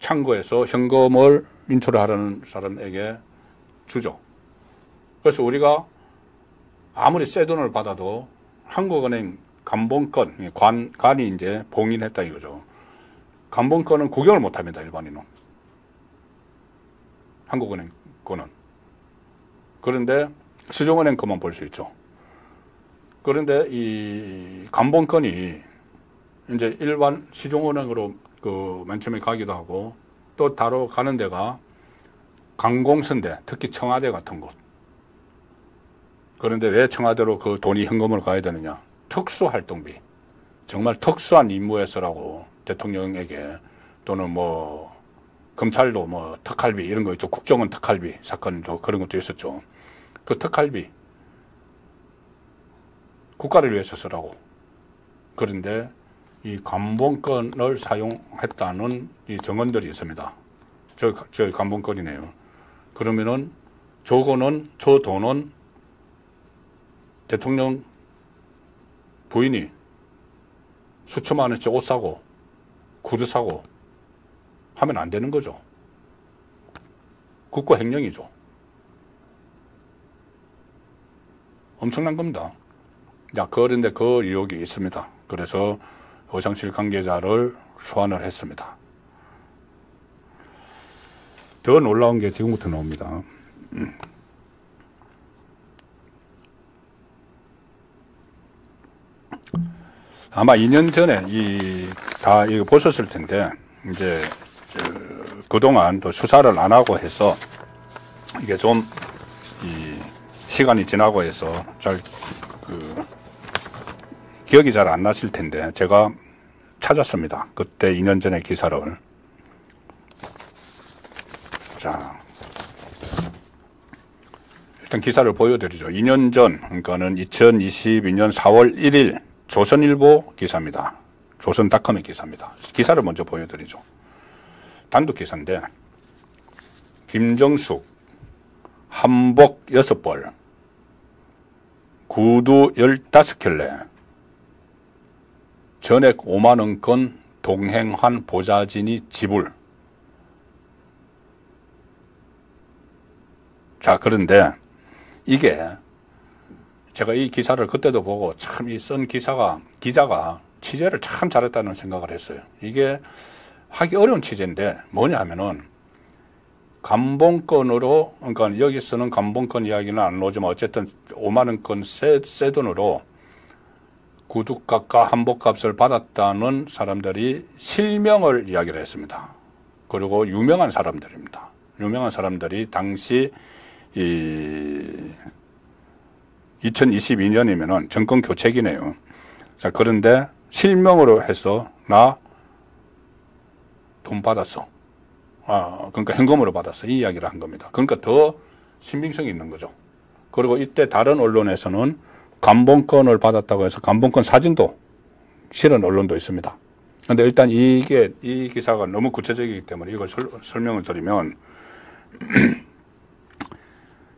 창구에서 현금을 인출을 하라는 사람에게 주죠. 그래서 우리가 아무리 새 돈을 받아도 한국은행 관봉권, 관이 이제 봉인했다 이거죠. 관봉권은 구경을 못 합니다, 일반인은. 한국은행 거는. 그런데 시중은행 거만 볼 수 있죠. 그런데 이 관봉권이 이제 일반 시중은행으로 맨 처음에 가기도 하고 또 다로 가는 데가 관공서인데 특히 청와대 같은 곳. 그런데 왜 청와대로 그 돈이 현금으로 가야 되느냐? 특수활동비. 정말 특수한 임무에서라고 대통령에게 또는 뭐 검찰도 뭐 특활비 이런 거 있죠. 국정원 특활비 사건 그런 것도 있었죠. 그 특활비 국가를 위해서 쓰라고. 그런데 이 감봉권을 사용했다는 이 정언들이 있습니다. 저 감봉권이네요. 그러면은 저 돈은 대통령 부인이 수천만 원짜리 옷 사고 구두 사고 하면 안 되는 거죠. 국가 횡령이죠. 엄청난 겁니다. 자, 그런데 그 의혹이 있습니다. 그래서 의상실 관계자를 소환을 했습니다. 더 놀라운 게 지금부터 나옵니다. 아마 2년 전에 다 이거 보셨을 텐데, 이제, 그동안 또 수사를 안 하고 해서, 이게 좀, 시간이 지나고 해서 기억이 잘 안 나실 텐데, 제가 찾았습니다. 그때 2년 전의 기사를. 자. 일단 기사를 보여드리죠. 2년 전, 그러니까는 2022년 4월 1일, 조선일보 기사입니다. 조선닷컴의 기사입니다. 기사를 먼저 보여드리죠. 단독 기사인데, 김정숙, 한복 6벌, 구두 15켤레, 전액 5만원권 동행한 보좌진이 지불. 자, 그런데 이게 제가 이 기사를 그때도 보고 참 이 쓴 기자가 취재를 참 잘했다는 생각을 했어요. 이게 하기 어려운 취재인데 뭐냐 하면은 감봉권으로, 그러니까 여기서는 감봉권 이야기는 안 나오지만 어쨌든 5만원권 새 돈으로 구두값과 한복값을 받았다는 사람들이 실명을 이야기를 했습니다. 그리고 유명한 사람들입니다. 유명한 사람들이 당시 2022년이면은 정권 교체기네요. 자, 그런데 실명으로 해서 나 돈 받았어. 그러니까 현금으로 받았어. 이 이야기를 한 겁니다. 그러니까 더 신빙성이 있는 거죠. 그리고 이때 다른 언론에서는 감봉권을 받았다고 해서 감봉권 사진도 실은 언론도 있습니다. 그런데 일단 이 기사가 너무 구체적이기 때문에 이걸 설명을 드리면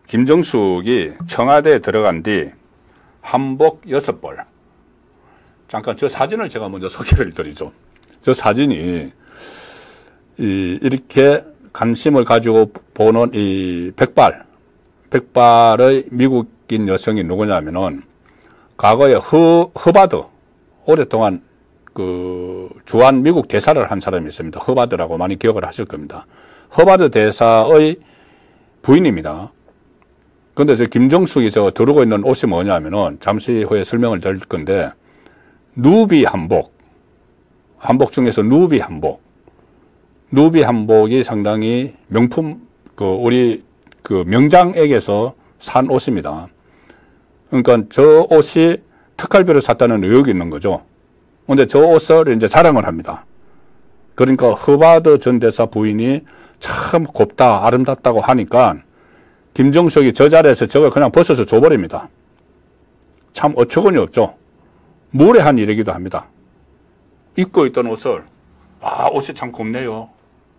김정숙이 청와대에 들어간 뒤 한복 6벌. 잠깐 저 사진을 제가 먼저 소개를 드리죠. 저 사진이 이렇게 관심을 가지고 보는 이 백발의 미국인 여성이 누구냐면은 과거에 허바드, 오랫동안 주한 미국 대사를 한 사람이 있습니다. 허바드라고 많이 기억을 하실 겁니다. 허바드 대사의 부인입니다. 근데 저 김정숙이 두르고 있는 옷이 뭐냐면은 잠시 후에 설명을 드릴 건데, 누비 한복 중에서 누비 한복이 상당히 명품, 우리 명장에게서 산 옷입니다. 그러니까 저 옷이 특활비로 샀다는 의혹이 있는 거죠. 근데 저 옷을 이제 자랑을 합니다. 그러니까 허바드 전 대사 부인이 참 곱다, 아름답다고 하니까 김정숙이 저 자리에서 저걸 그냥 벗어서 줘버립니다. 참 어처구니 없죠. 무례한 일이기도 합니다. 입고 있던 옷을, 옷이 참 곱네요.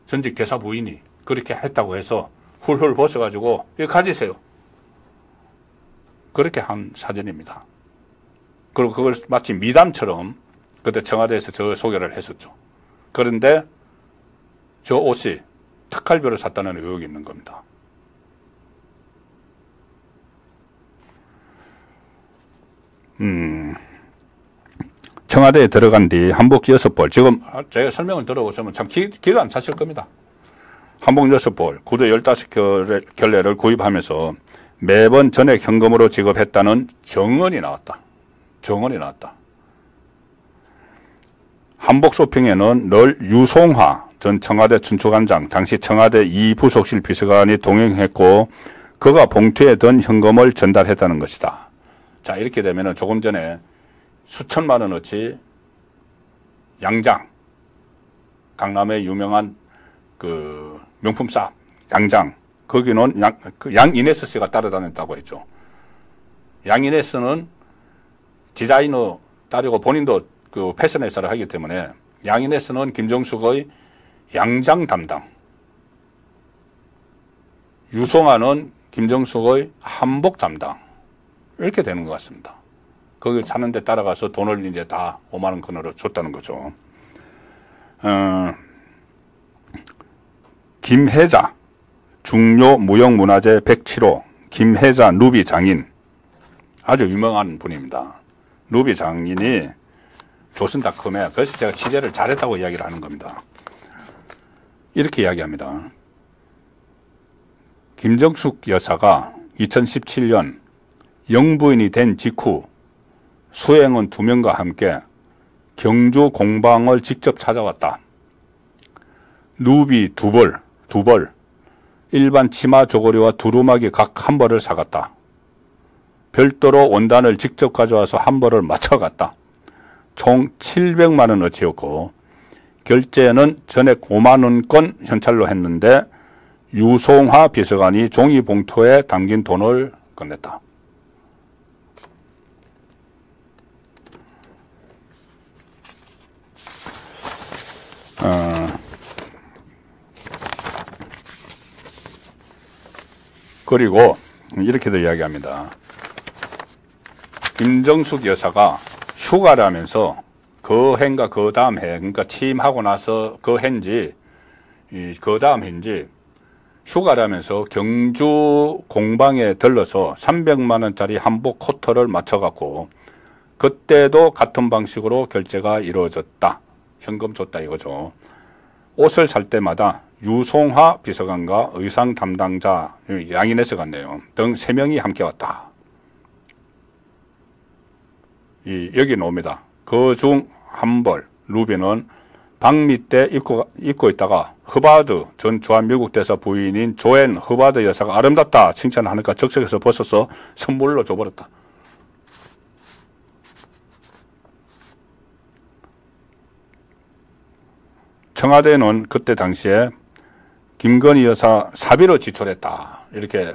전직 대사 부인이 그렇게 했다고 해서 훌훌 벗어가지고 이거 가지세요. 그렇게 한 사진입니다. 그리고 그걸 마치 미담처럼 그때 청와대에서 저 소개를 했었죠. 그런데 저 옷이 특활비로 샀다는 의혹이 있는 겁니다. 청와대에 들어간 뒤 한복 6벌. 지금 제가 설명을 들어보시면 참 기도 안 차실 겁니다. 한복 6벌, 구두 15켤레를 구입하면서 매번 전액 현금으로 지급했다는 정언이 나왔다. 한복 쇼핑에는 늘 유송하 전 청와대 춘추관장, 당시 청와대 2부속실 비서관이 동행했고 그가 봉투에 든 현금을 전달했다는 것이다. 자, 이렇게 되면은 조금 전에 수천만 원어치 양장, 강남의 유명한 명품 샵 양장, 거기는 양이네스 씨가 따라다녔다고 했죠. 양이네스는 디자이너 따르고 본인도 그 패션 회사를 하기 때문에 양인에서는 김정숙의 양장 담당, 유송아는 김정숙의 한복 담당, 이렇게 되는 것 같습니다. 거기 사는 데 따라가서 돈을 이제 다 5만 원권으로 줬다는 거죠. 김혜자, 중요 무형문화재 107호, 김혜자 누비 장인. 아주 유명한 분입니다. 누비 장인이 조선닷컴에, 그래서 제가 취재를 잘했다고 이야기를 하는 겁니다. 이렇게 이야기합니다. 김정숙 여사가 2017년 영부인이 된 직후 수행원 2명과 함께 경주 공방을 직접 찾아왔다. 누비 2벌, 일반 치마 조거리와 두루마기 각 1벌을 사갔다. 별도로 원단을 직접 가져와서 1벌을 맞춰갔다. 총 700만 원어치였고 결제는 전액 5만 원권 현찰로 했는데 유송화 비서관이 종이 봉투에 담긴 돈을 건넸다. 그리고 이렇게도 이야기합니다. 김정숙 여사가 휴가를 하면서 그 해인가 그 다음 해, 그러니까 취임하고 나서 그 해인지 그 다음 해인지 휴가를 하면서 경주 공방에 들러서 300만 원짜리 한복 코트를 맞춰갖고 그때도 같은 방식으로 결제가 이루어졌다. 현금 줬다 이거죠. 옷을 살 때마다 유송화 비서관과 의상 담당자, 양인에서 갔네요. 등 3명이 함께 왔다. 여기 나옵니다. 그 중 한 벌, 루비는 방 밑에 입고 있다가 허바드 전 주한미국 대사 부인인 조앤 허바드 여사가 아름답다 칭찬하니까 적석에서 벗어서 선물로 줘버렸다. 청와대는 그때 당시에 김건희 여사 사비로 지출했다 이렇게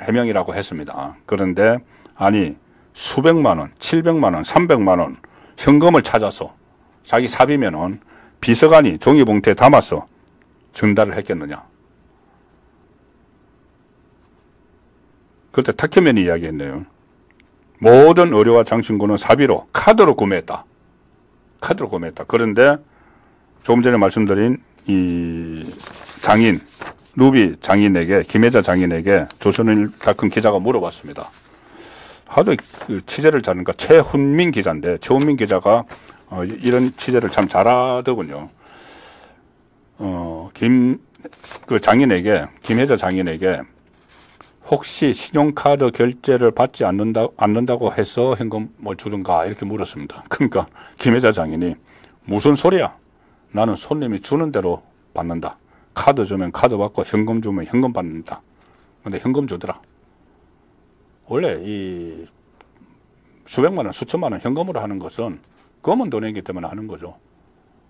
해명이라고 했습니다. 그런데 아니 수백만 원, 700만 원, 300만 원 현금을 찾아서 자기 사비면은 비서관이 종이봉투에 담아서 전달을 했겠느냐. 그때 탁현면이 이야기했네요. 모든 의료와 장신구는 사비로 카드로 구매했다. 카드로 구매했다. 그런데 조금 전에 말씀드린 이 장인, 루비 장인에게, 김혜자 장인에게 조선일닷컴 기자가 물어봤습니다. 아주 그 취재를 잘하니까 최훈민 기자인데, 최훈민 기자가 이런 취재를 참 잘하더군요. 그 장인에게, 김혜자 장인에게 혹시 신용카드 결제를 받지 않는다고 해서 현금을 주든가 이렇게 물었습니다. 그러니까 김혜자 장인이 무슨 소리야? 나는 손님이 주는 대로 받는다. 카드 주면 카드 받고 현금 주면 현금 받는다. 근데 현금 주더라. 원래 이 수백만 원, 수천만 원 현금으로 하는 것은 검은 돈이기 때문에 하는 거죠.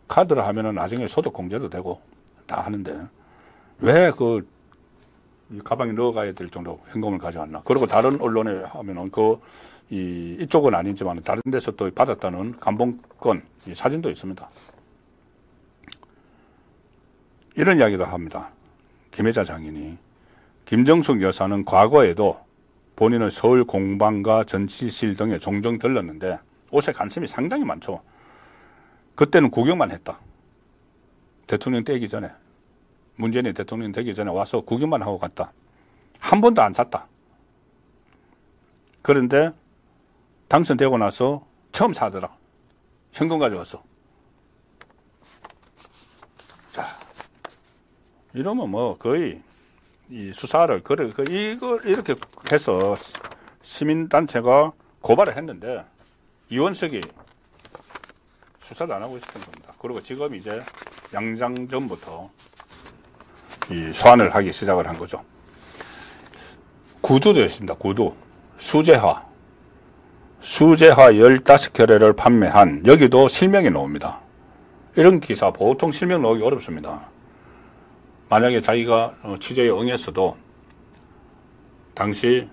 카드로 하면은 나중에 소득 공제도 되고 다 하는데 왜 그 가방에 넣어가야 될 정도로 현금을 가져왔나. 그리고 다른 언론에 하면은 이쪽은 아니지만 다른 데서 또 받았다는 감봉권 사진도 있습니다. 이런 이야기도 합니다. 김혜자 장인이 김정숙 여사는 과거에도 본인은 서울 공방과 전시실 등에 종종 들렀는데 옷에 관심이 상당히 많죠. 그때는 구경만 했다. 대통령 되기 전에, 문재인이 대통령 되기 전에 와서 구경만 하고 갔다. 한 번도 안 샀다. 그런데 당선되고 나서 처음 사더라. 현금 가져왔어. 자, 이러면 뭐 거의 이 수사를 이걸 이렇게 해서 시민단체가 고발을 했는데 이원석이 수사도 안 하고 있었던 겁니다. 그리고 지금 이제 양장전부터 이 소환을 하기 시작을 한 거죠. 구두도 있습니다. 구두. 수제화 15켤레를 판매한, 여기도 실명이 나옵니다. 이런 기사 보통 실명 나오기 어렵습니다. 만약에 자기가 취재에 응했어도 당시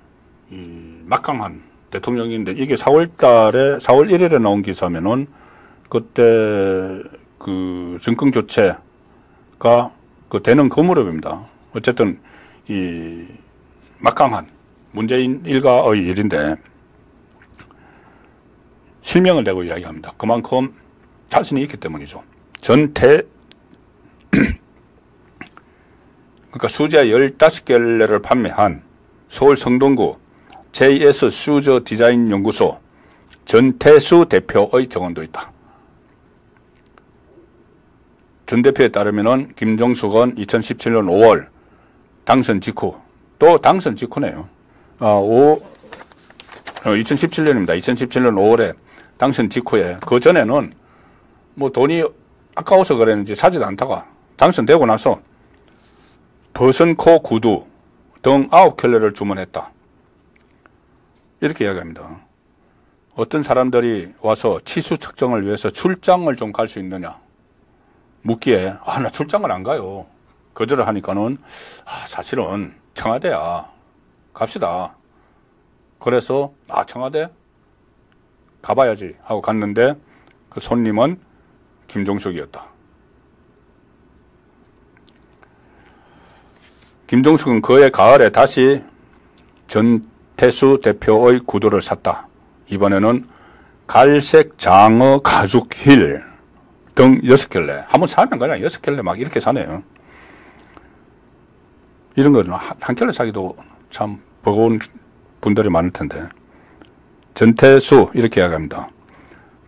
막강한 대통령인데 이게 4월 1일에 나온 기사면은 그때 그 정권 교체가 그 되는 그 무렵입니다. 어쨌든 이 막강한 문재인 일가의 일인데 실명을 내고 이야기합니다. 그만큼 자신이 있기 때문이죠. 그러니까 수제 15개를 판매한 서울 성동구 JS 슈즈 디자인 연구소 전태수 대표의 정언도 있다. 전 대표에 따르면은 김종숙은 2017년 5월 당선 직후, 또 당선 직후네요. 2017년입니다. 2017년 5월에 당선 직후에, 그 전에는 뭐 돈이 아까워서 그랬는지 사지도 않다가 당선되고 나서 버선코 구두 등 9켤레를 주문했다. 이렇게 이야기합니다. 어떤 사람들이 와서 치수 측정을 위해서 출장을 좀 갈 수 있느냐 묻기에 나 출장을 안 가요. 거절을 하니까는 사실은 청와대야. 갑시다. 그래서 청와대 가봐야지 하고 갔는데 그 손님은 김종숙이었다. 김종숙은 그해 가을에 다시 전태수 대표의 구두를 샀다. 이번에는 갈색 장어 가죽 힐 등 6켤레. 한번 사면 그냥 6켤레 막 이렇게 사네요. 이런 거는 한 켤레 사기도 참 버거운 분들이 많을 텐데. 전태수 이렇게 이야기합니다.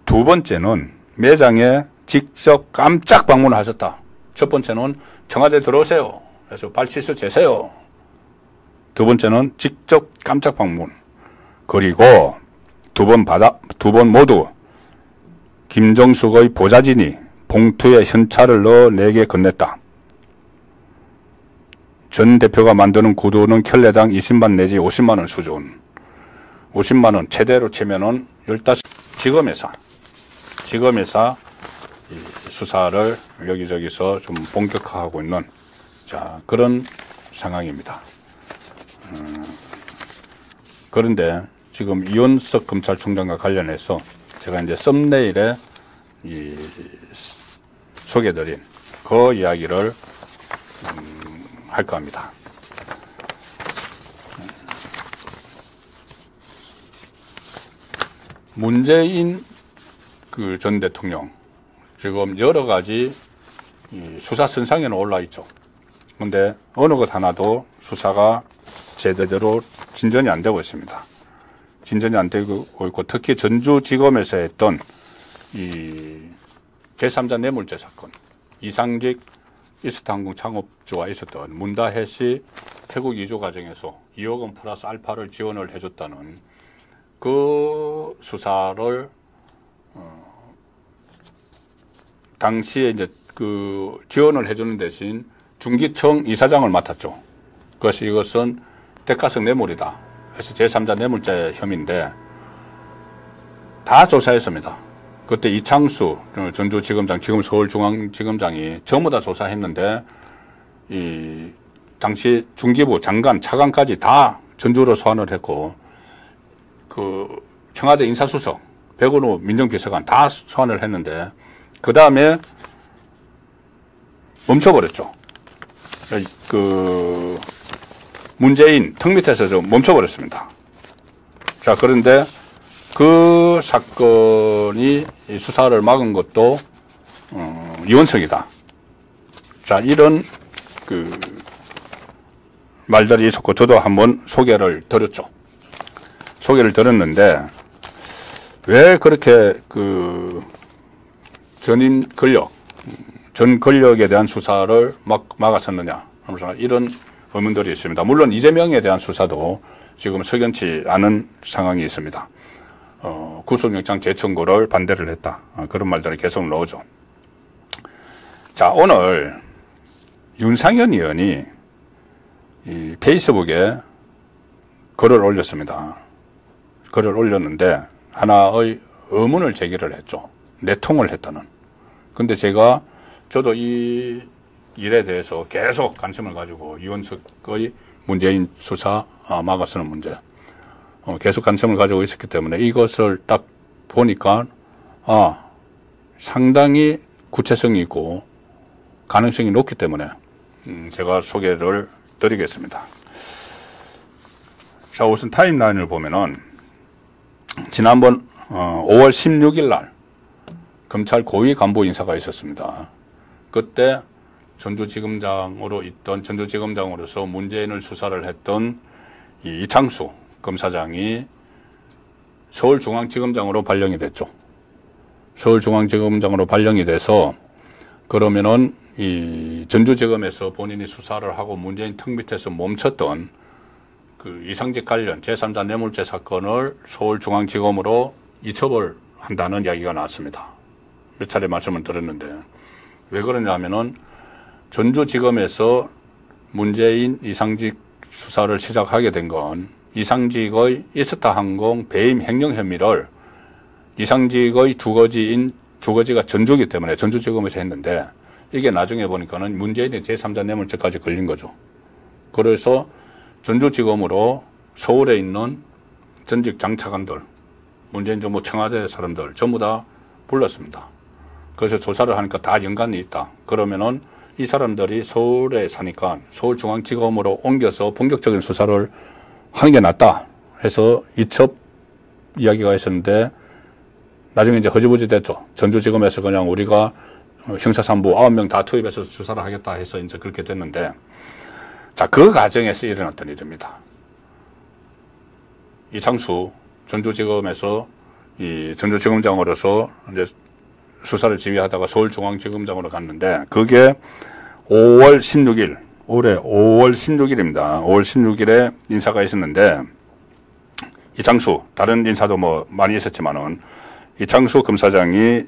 두 번째는 매장에 직접 깜짝 방문을 하셨다. 첫 번째는 청와대 들어오세요. 그래서 발치수 재세요. 두 번째는 직접 깜짝 방문. 그리고 두 번 모두 김종숙의 보좌진이 봉투에 현찰을 넣어 내게 건넸다. 전 대표가 만드는 구두는 켤레당 20만 내지 50만 원 수준. 50만 원 최대로 치면은 15지검에서 수사를 여기저기서 좀 본격화하고 있는 그런 상황입니다. 그런데 지금 이원석 검찰총장과 관련해서 제가 이제 썸네일에 소개드린 그 이야기를 할까 합니다. 문재인 그 전 대통령 지금 여러 가지 수사 선상에는 올라 있죠. 그런데 어느 것 하나도 수사가 제대로 진전이 안 되고 있습니다. 진전이 안 되고 있고, 특히 전주지검에서 했던 이 제3자 뇌물죄 사건, 이상직 이스타항공 창업주와 있었던 문다혜 씨 태국 이주 과정에서 2억 원 플러스 알파를 지원을 해줬다는 그 수사를 당시에 이제 그 지원을 해주는 대신 중기청 이사장을 맡았죠. 그래서 이것은 대가성 뇌물이다. 그래서 제3자 뇌물죄 혐의인데 다 조사했습니다. 그때 이창수 전주지검장, 지금 서울중앙지검장이 전부 다 조사했는데 이 당시 중기부 장관, 차관까지 다 전주로 소환을 했고 그 청와대 인사수석, 백운우 민정비서관 다 소환을 했는데 그 다음에 멈춰버렸죠. 그 문재인 턱 밑에서 좀 멈춰버렸습니다. 자, 그런데 그 사건이 수사를 막은 것도 이원석이다. 자, 이런 그 말들이 있었고 저도 한번 소개를 드렸죠. 소개를 드렸는데 왜 그렇게 그 전 권력에 대한 수사를 막았었느냐. 이런 의문들이 있습니다. 물론 이재명에 대한 수사도 지금 석연치 않은 상황이 있습니다. 구속영장 재청구를 반대를 했다. 그런 말들이 계속 나오죠. 자, 오늘 윤상현 의원이 이 페이스북에 글을 올렸습니다. 글을 올렸는데 하나의 의문을 제기를 했죠. 내통을 했다는. 근데 저도 이 일에 대해서 계속 관심을 가지고 이원석의 문재인 수사 막아서는 문제. 계속 관심을 가지고 있었기 때문에 이것을 딱 보니까 상당히 구체성이 있고 가능성이 높기 때문에 제가 소개를 드리겠습니다. 자, 우선 타임라인을 보면은 지난번 5월 16일 날 검찰 고위 간부 인사가 있었습니다. 그때 전주지검장으로서 문재인을 수사를 했던 이창수 검사장이 서울중앙지검장으로 발령이 됐죠. 서울중앙지검장으로 발령이 돼서 그러면은 이 전주지검에서 본인이 수사를 하고 문재인 턱 밑에서 멈췄던 그 이상직 관련 제3자 뇌물죄 사건을 서울중앙지검으로 이첩을 한다는 이야기가 나왔습니다. 몇 차례 말씀을 드렸는데 왜 그러냐면은 전주지검에서 문재인 이상직 수사를 시작하게 된 건 이상직의 이스타항공 배임 횡령 혐의를 이상직의 주거지가 전주이기 때문에 전주지검에서 했는데 이게 나중에 보니까는 문재인의 제3자 뇌물죄까지 걸린 거죠. 그래서 전주지검으로 서울에 있는 전직 장차관들, 문재인 정부 청와대 사람들 전부 다 불렀습니다. 그래서 조사를 하니까 다 연관이 있다. 그러면은 이 사람들이 서울에 사니까 서울중앙지검으로 옮겨서 본격적인 수사를 하는 게 낫다 해서 이첩 이야기가 있었는데 나중에 이제 허지부지 됐죠. 전주지검에서 그냥 우리가 형사3부 9명 다 투입해서 수사를 하겠다 해서 이제 그렇게 됐는데 자, 그 과정에서 일어났던 일입니다. 이창수 전주지검에서 이 전주지검장으로서 이제 수사를 지휘하다가 서울중앙지검장으로 갔는데 그게 5월 16일, 올해 5월 16일입니다. 5월 16일에 인사가 있었는데 이창수, 다른 인사도 뭐 많이 있었지만은 이창수 검사장이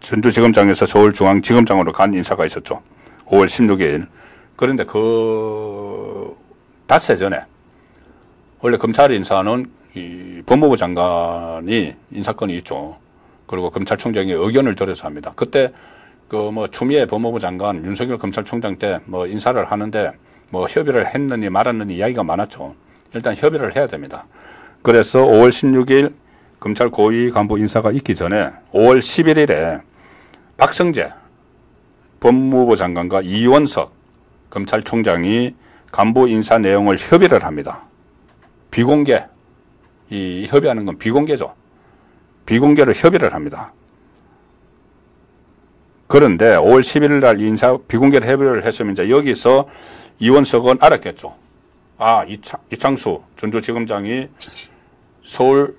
전주지검장에서 서울중앙지검장으로 간 인사가 있었죠. 5월 16일. 그런데 그 닷새 전에 원래 검찰 인사는 이 법무부 장관이 인사권이 있죠. 그리고 검찰총장이 의견을 들여서 합니다. 그때 그 뭐 추미애 법무부 장관, 윤석열 검찰총장 때 뭐 인사를 하는데 뭐 협의를 했느니 말았느니 이야기가 많았죠. 일단 협의를 해야 됩니다. 그래서 5월 16일 검찰 고위 간부 인사가 있기 전에 5월 11일에 박성재 법무부 장관과 이원석 검찰총장이 간부 인사 내용을 협의를 합니다. 비공개, 이 협의하는 건 비공개죠. 비공개로 협의를 합니다. 그런데 5월 11일 날 비공개로 협의를 했으면 이제 여기서 이원석은 알았겠죠. 이창수 전주지검장이 서울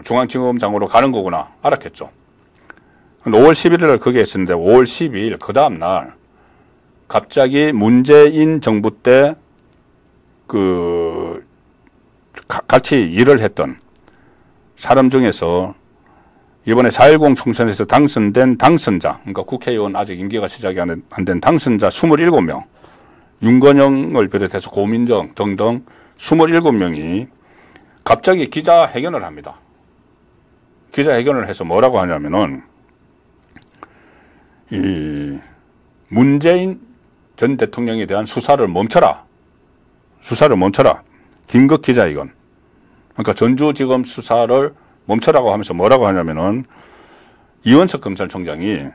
중앙지검장으로 가는 거구나 알았겠죠. 5월 11일 날 그게 있었는데 5월 12일 그 다음 날 갑자기 문재인 정부 때 같이 일을 했던 사람 중에서 이번에 4.10 총선에서 당선된 당선자, 그러니까 국회의원 아직 임기가 시작이 안 된 당선자 27명, 윤건영을 비롯해서 고민정 등등 27명이 갑자기 기자회견을 합니다. 기자회견을 해서 뭐라고 하냐면은 이 문재인 전 대통령에 대한 수사를 멈춰라. 긴급 기자회견. 그러니까 전주지검 수사를 멈춰라고 하면서 뭐라고 하냐면은 이원석 검찰총장이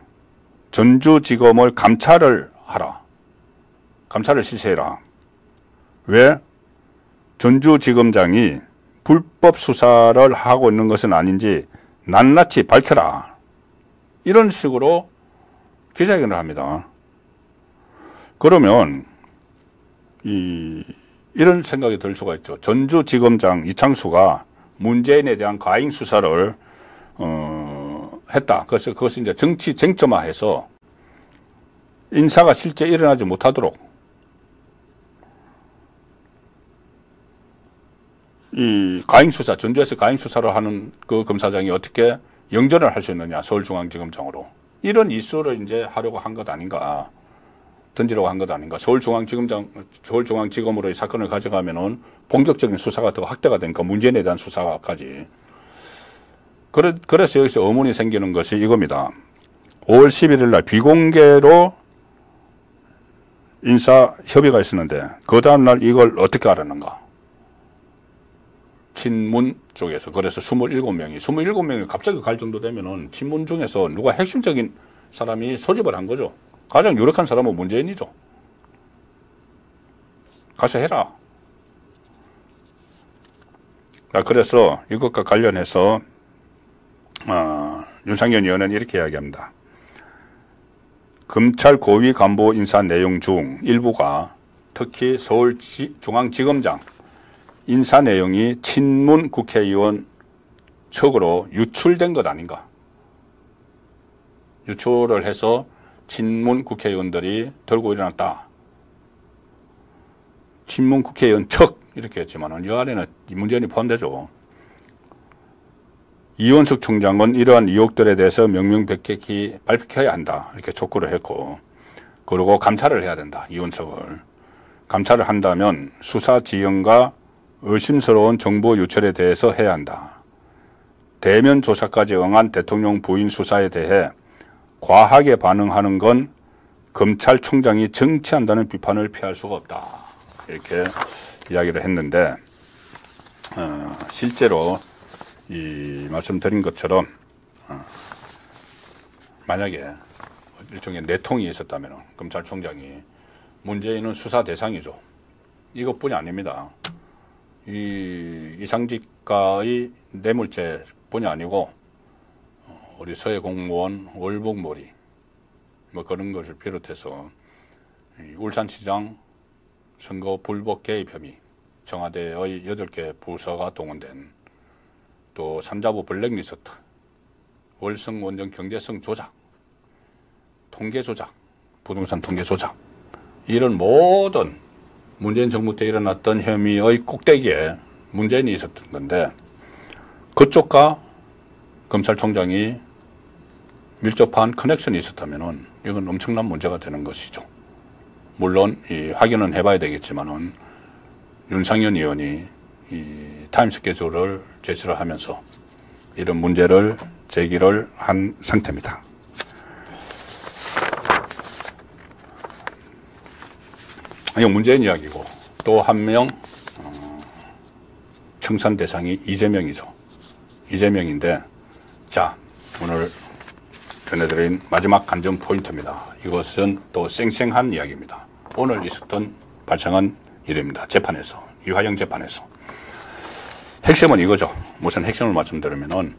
전주지검을 감찰을 하라. 감찰을 실시해라. 왜? 전주지검장이 불법 수사를 하고 있는 것은 아닌지 낱낱이 밝혀라. 이런 식으로 기자회견을 합니다. 그러면 이런 생각이 들 수가 있죠. 전주지검장 이창수가 문재인에 대한 과잉 수사를 했다. 그래서 그것을 이제 정치 쟁점화해서 인사가 실제 일어나지 못하도록 이 과잉 수사, 전주에서 과잉 수사를 하는 그 검사장이 어떻게 영전을 할 수 있느냐, 서울중앙지검장으로. 이런 이슈를 이제 하려고 한 것 아닌가, 던지려고 한 것 아닌가. 서울중앙지검으로 이 사건을 가져가면은 본격적인 수사가 더 확대가 되니까 문재인에 대한 수사까지. 그래서 여기서 의문이 생기는 것이 이겁니다. 5월 11일 날 비공개로 인사 협의가 있었는데 그 다음 날 이걸 어떻게 알았는가. 친문 쪽에서. 그래서 27명이 갑자기 갈 정도 되면은 친문 중에서 누가 핵심적인 사람이 소집을 한 거죠. 가장 유력한 사람은 문재인이죠. 가서 해라. 그래서 이것과 관련해서 윤상현 의원은 이렇게 이야기합니다. 검찰 고위 간부 인사 내용 중 일부가 특히 서울중앙지검장 인사 내용이 친문 국회의원 측으로 유출된 것 아닌가. 유출을 해서 친문 국회의원들이 들고 일어났다. 친문 국회의원 측 이렇게 했지만 이 안에는 문재인이 포함되죠. 이원석 총장은 이러한 의혹들에 대해서 명명백백히 밝혀야 한다. 이렇게 촉구를 했고, 그리고 감찰을 해야 된다. 이원석을. 감찰을 한다면 수사 지연과 의심스러운 정보 유출에 대해서 해야 한다. 대면 조사까지 응한 대통령 부인 수사에 대해 과하게 반응하는 건 검찰총장이 정치한다는 비판을 피할 수가 없다. 이렇게 이야기를 했는데, 실제로 이 말씀드린 것처럼 만약에 일종의 내통이 있었다면 검찰총장이 문재인은 수사 대상이죠. 이것뿐이 아닙니다. 이 이상직가의 뇌물죄뿐이 아니고 우리 서해 공무원 월북몰이 뭐 그런 것을 비롯해서 울산시장 선거 불법 개입 혐의, 청와대의 8개 부서가 동원된 또 산자부 블랙리스트, 월성 원전 경제성 조작, 통계 조작, 부동산 통계 조작, 이런 모든 문재인 정부 때 일어났던 혐의의 꼭대기에 문재인이 있었던 건데, 그쪽과 검찰총장이 밀접한 커넥션이 있었다면 이건 엄청난 문제가 되는 것이죠. 물론 확인은 해봐야 되겠지만은 윤상현 의원이 이 타임 스케줄을 제시를 하면서 이런 문제를 제기를 한 상태입니다. 이건 문재인 이야기고, 또 한 명 청산 대상이 이재명이죠. 이재명인데, 자, 오늘 전해드린 마지막 관전 포인트입니다. 이것은 또 쌩쌩한 이야기입니다. 오늘 발생한 일입니다. 재판에서, 유하영 재판에서. 핵심은 이거죠. 무슨 핵심을 말씀드리면은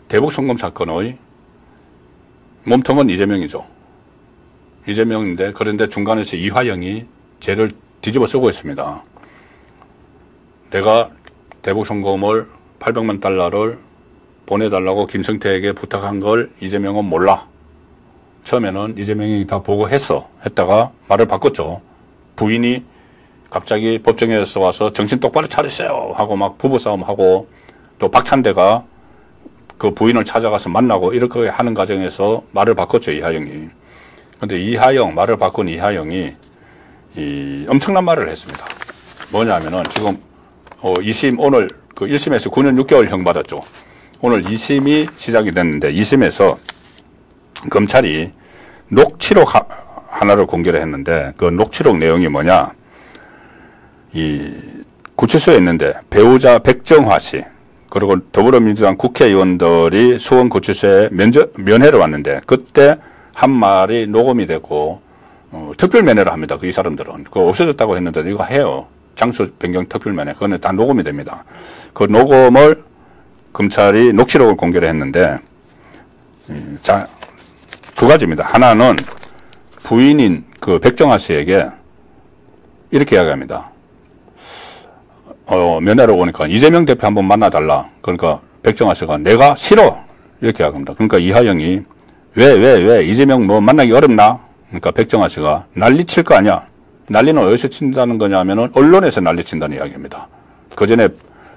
대북 송금 사건의 몸통은 이재명이죠. 이재명인데, 그런데 중간에서 이화영이 죄를 뒤집어 쓰고 있습니다. 내가 대북 송금을 800만 달러를 보내달라고 김성태에게 부탁한 걸 이재명은 몰라. 처음에는 이재명이 다 했다가 말을 바꿨죠. 부인이 갑자기 법정에서 와서 정신 똑바로 차리세요 하고 막 부부싸움하고, 또 박찬대가 그 부인을 찾아가서 만나고 이렇게 하는 과정에서 말을 바꿨죠, 이하영이. 근데 말을 바꾼 이하영이 엄청난 말을 했습니다. 뭐냐면은 지금 2심 오늘 그 1심에서 9년 6개월형 받았죠. 오늘 2심이 시작이 됐는데 2심에서 검찰이 녹취록 하나를 공개를 했는데, 그 녹취록 내용이 뭐냐, 이 구치소에 있는데 배우자 백정화 씨 그리고 더불어민주당 국회의원들이 수원구치소에 면회를 왔는데, 그때 한 말이 녹음이 됐고 특별 면회를 합니다. 이 사람들은 그거 없어졌다고 했는데 이거 해요. 장소 변경 특별 면회, 그거는 다 녹음이 됩니다. 그 녹음을 검찰이 녹취록을 공개를 했는데, 자, 두 가지입니다. 하나는 부인인 그 백정아 씨에게 이렇게 이야기합니다. 면회로 오니까 이재명 대표 한번 만나달라. 그러니까 백정아 씨가 내가 싫어. 이렇게 이야기합니다. 그러니까 이하영이 왜 이재명 뭐 만나기 어렵나? 그러니까 백정아 씨가 난리칠 거 아니야. 난리는 어디서 친다는 거냐면은 언론에서 난리친다는 이야기입니다. 그 전에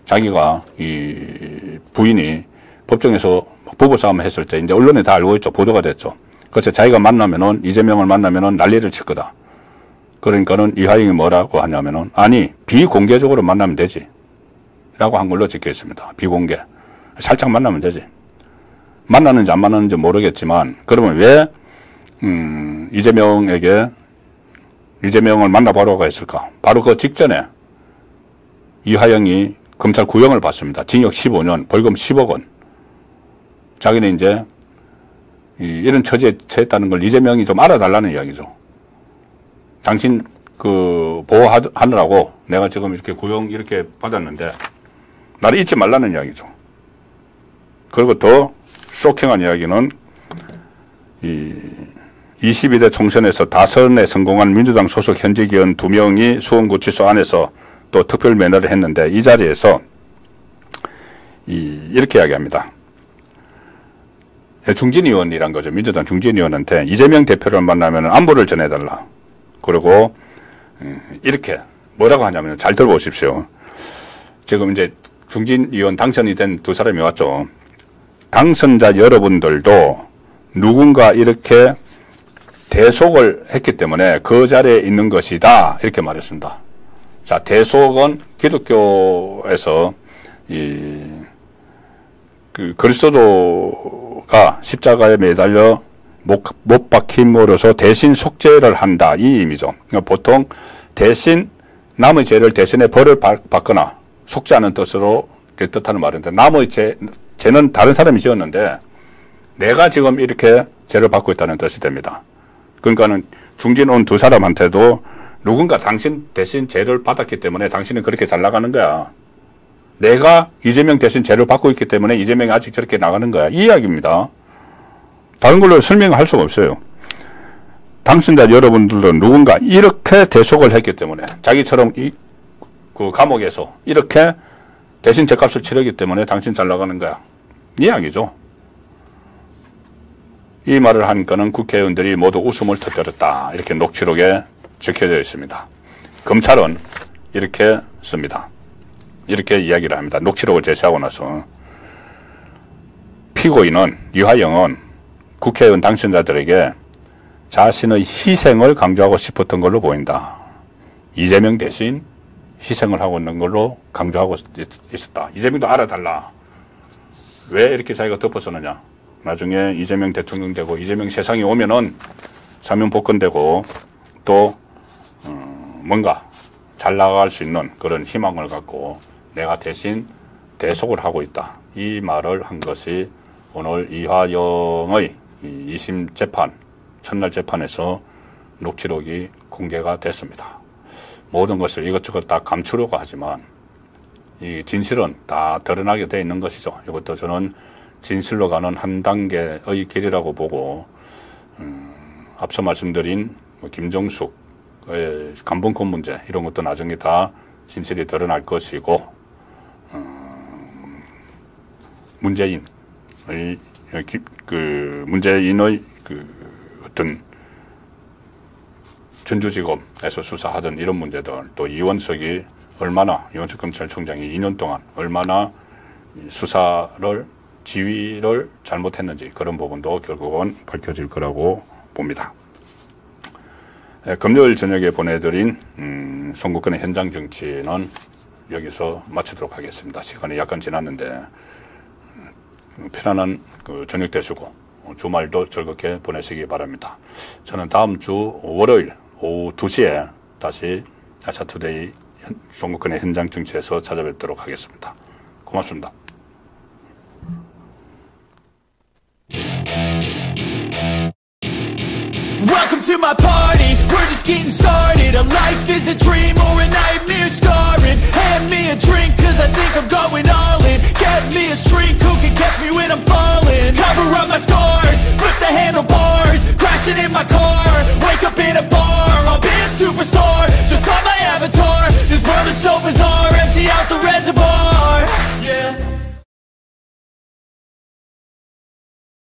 자기가 이 부인이 법정에서 부부싸움을 했을 때 이제 언론에 다 알고 있죠. 보도가 됐죠. 그래서 자기가 이재명을 만나면은 난리를 칠 거다. 그러니까는 이하영이 뭐라고 하냐면은, 아니, 비공개적으로 만나면 되지. 라고 한 걸로 적혀 있습니다. 비공개. 살짝 만나면 되지. 만나는지 안 만나는지 모르겠지만, 그러면 왜, 이재명을 만나보라고 했을까? 바로 그 직전에 이하영이 검찰 구형을 받습니다. 징역 15년, 벌금 10억 원. 자기는 이제 이런 처지에 처했다는 걸 이재명이 좀 알아달라는 이야기죠. 당신 보호하느라고 내가 지금 이렇게 구형 이렇게 받았는데 나를 잊지 말라는 이야기죠. 그리고 더 쇼킹한 이야기는 22대 총선에서 다선에 성공한 민주당 소속 현직 의원 2명이 수원구치소 안에서 또 특별 면회를 했는데 이 자리에서 이렇게 이야기합니다. 중진 의원이란 거죠. 민주당 중진 의원한테 이재명 대표를 만나면 안부를 전해달라. 그리고 이렇게 뭐라고 하냐면 잘 들어보십시오. 지금 이제 중진 의원 당선이 된 두 사람이 왔죠. 당선자 여러분들도 누군가 이렇게 대속을 했기 때문에 그 자리에 있는 것이다. 이렇게 말했습니다. 자, 대속은 기독교에서 그리스도가 십자가에 매달려 못 박힘으로써 대신 속죄를 한다. 이 의미죠. 그러니까 보통 대신 남의 죄를 대신에 벌을 받거나 속죄하는 뜻으로 뜻하는 말인데 남의 죄는 다른 사람이 지었는데 내가 지금 이렇게 죄를 받고 있다는 뜻이 됩니다. 그러니까는 중진 온 두 사람한테도 누군가 당신 대신 죄를 받았기 때문에 당신은 그렇게 잘 나가는 거야. 내가 이재명 대신 죄를 받고 있기 때문에 이재명이 아직 저렇게 나가는 거야. 이 이야기입니다. 다른 걸로 설명할 수가 없어요. 당선자 여러분들도 누군가 이렇게 대속을 했기 때문에 자기처럼 그 감옥에서 이렇게 대신 죄값을 치르기 때문에 당신 잘 나가는 거야. 이 이야기죠. 이 말을 한 거는 국회의원들이 모두 웃음을 터뜨렸다. 이렇게 녹취록에 적혀져 있습니다. 검찰은 이렇게 씁니다. 이렇게 이야기를 합니다. 녹취록을 제시하고 나서 피고인은 유하영은 국회의원 당선자들에게 자신의 희생을 강조하고 싶었던 걸로 보인다. 이재명 대신 희생을 하고 있는 걸로 강조하고 있었다. 이재명도 알아달라. 왜 이렇게 자기가 덮어서느냐. 나중에 이재명 대통령 되고 이재명 세상에 오면은 사면 복권되고 또 뭔가 잘 나갈 수 있는 그런 희망을 갖고 내가 대신 대속을 하고 있다. 이 말을 한 것이 오늘 이화영의 2심 재판 첫날 재판에서 녹취록이 공개가 됐습니다. 모든 것을 이것저것 다 감추려고 하지만 이 진실은 다 드러나게 되어 있는 것이죠. 이것도 저는 진실로 가는 한 단계의 길이라고 보고 앞서 말씀드린 김정숙의 간본권 문제 이런 것도 나중에 다 진실이 드러날 것이고 문재인의 어떤 전주지검에서 수사하던 이런 문제들 또 이원석 검찰총장이 2년 동안 얼마나 수사를 지휘를 잘못했는지 그런 부분도 결국은 밝혀질 거라고 봅니다. 금요일 저녁에 보내드린 송국근의 현장 정치는 여기서 마치도록 하겠습니다. 시간이 약간 지났는데 편안한 저녁 되시고 주말도 즐겁게 보내시기 바랍니다. 저는 다음 주 월요일 오후 2시에 다시 아시아투데이 송국근의 현장 정치에서 찾아뵙도록 하겠습니다. 고맙습니다. Welcome to my party, we're just getting started. A life is a dream or a nightmare scarring. Hand me a drink cause I think I'm going all in. Get me a shrink who can catch me when I'm falling. Cover up my scars, flip the handlebars. Crashing in my car, wake up in a bar. I'll be a superstar.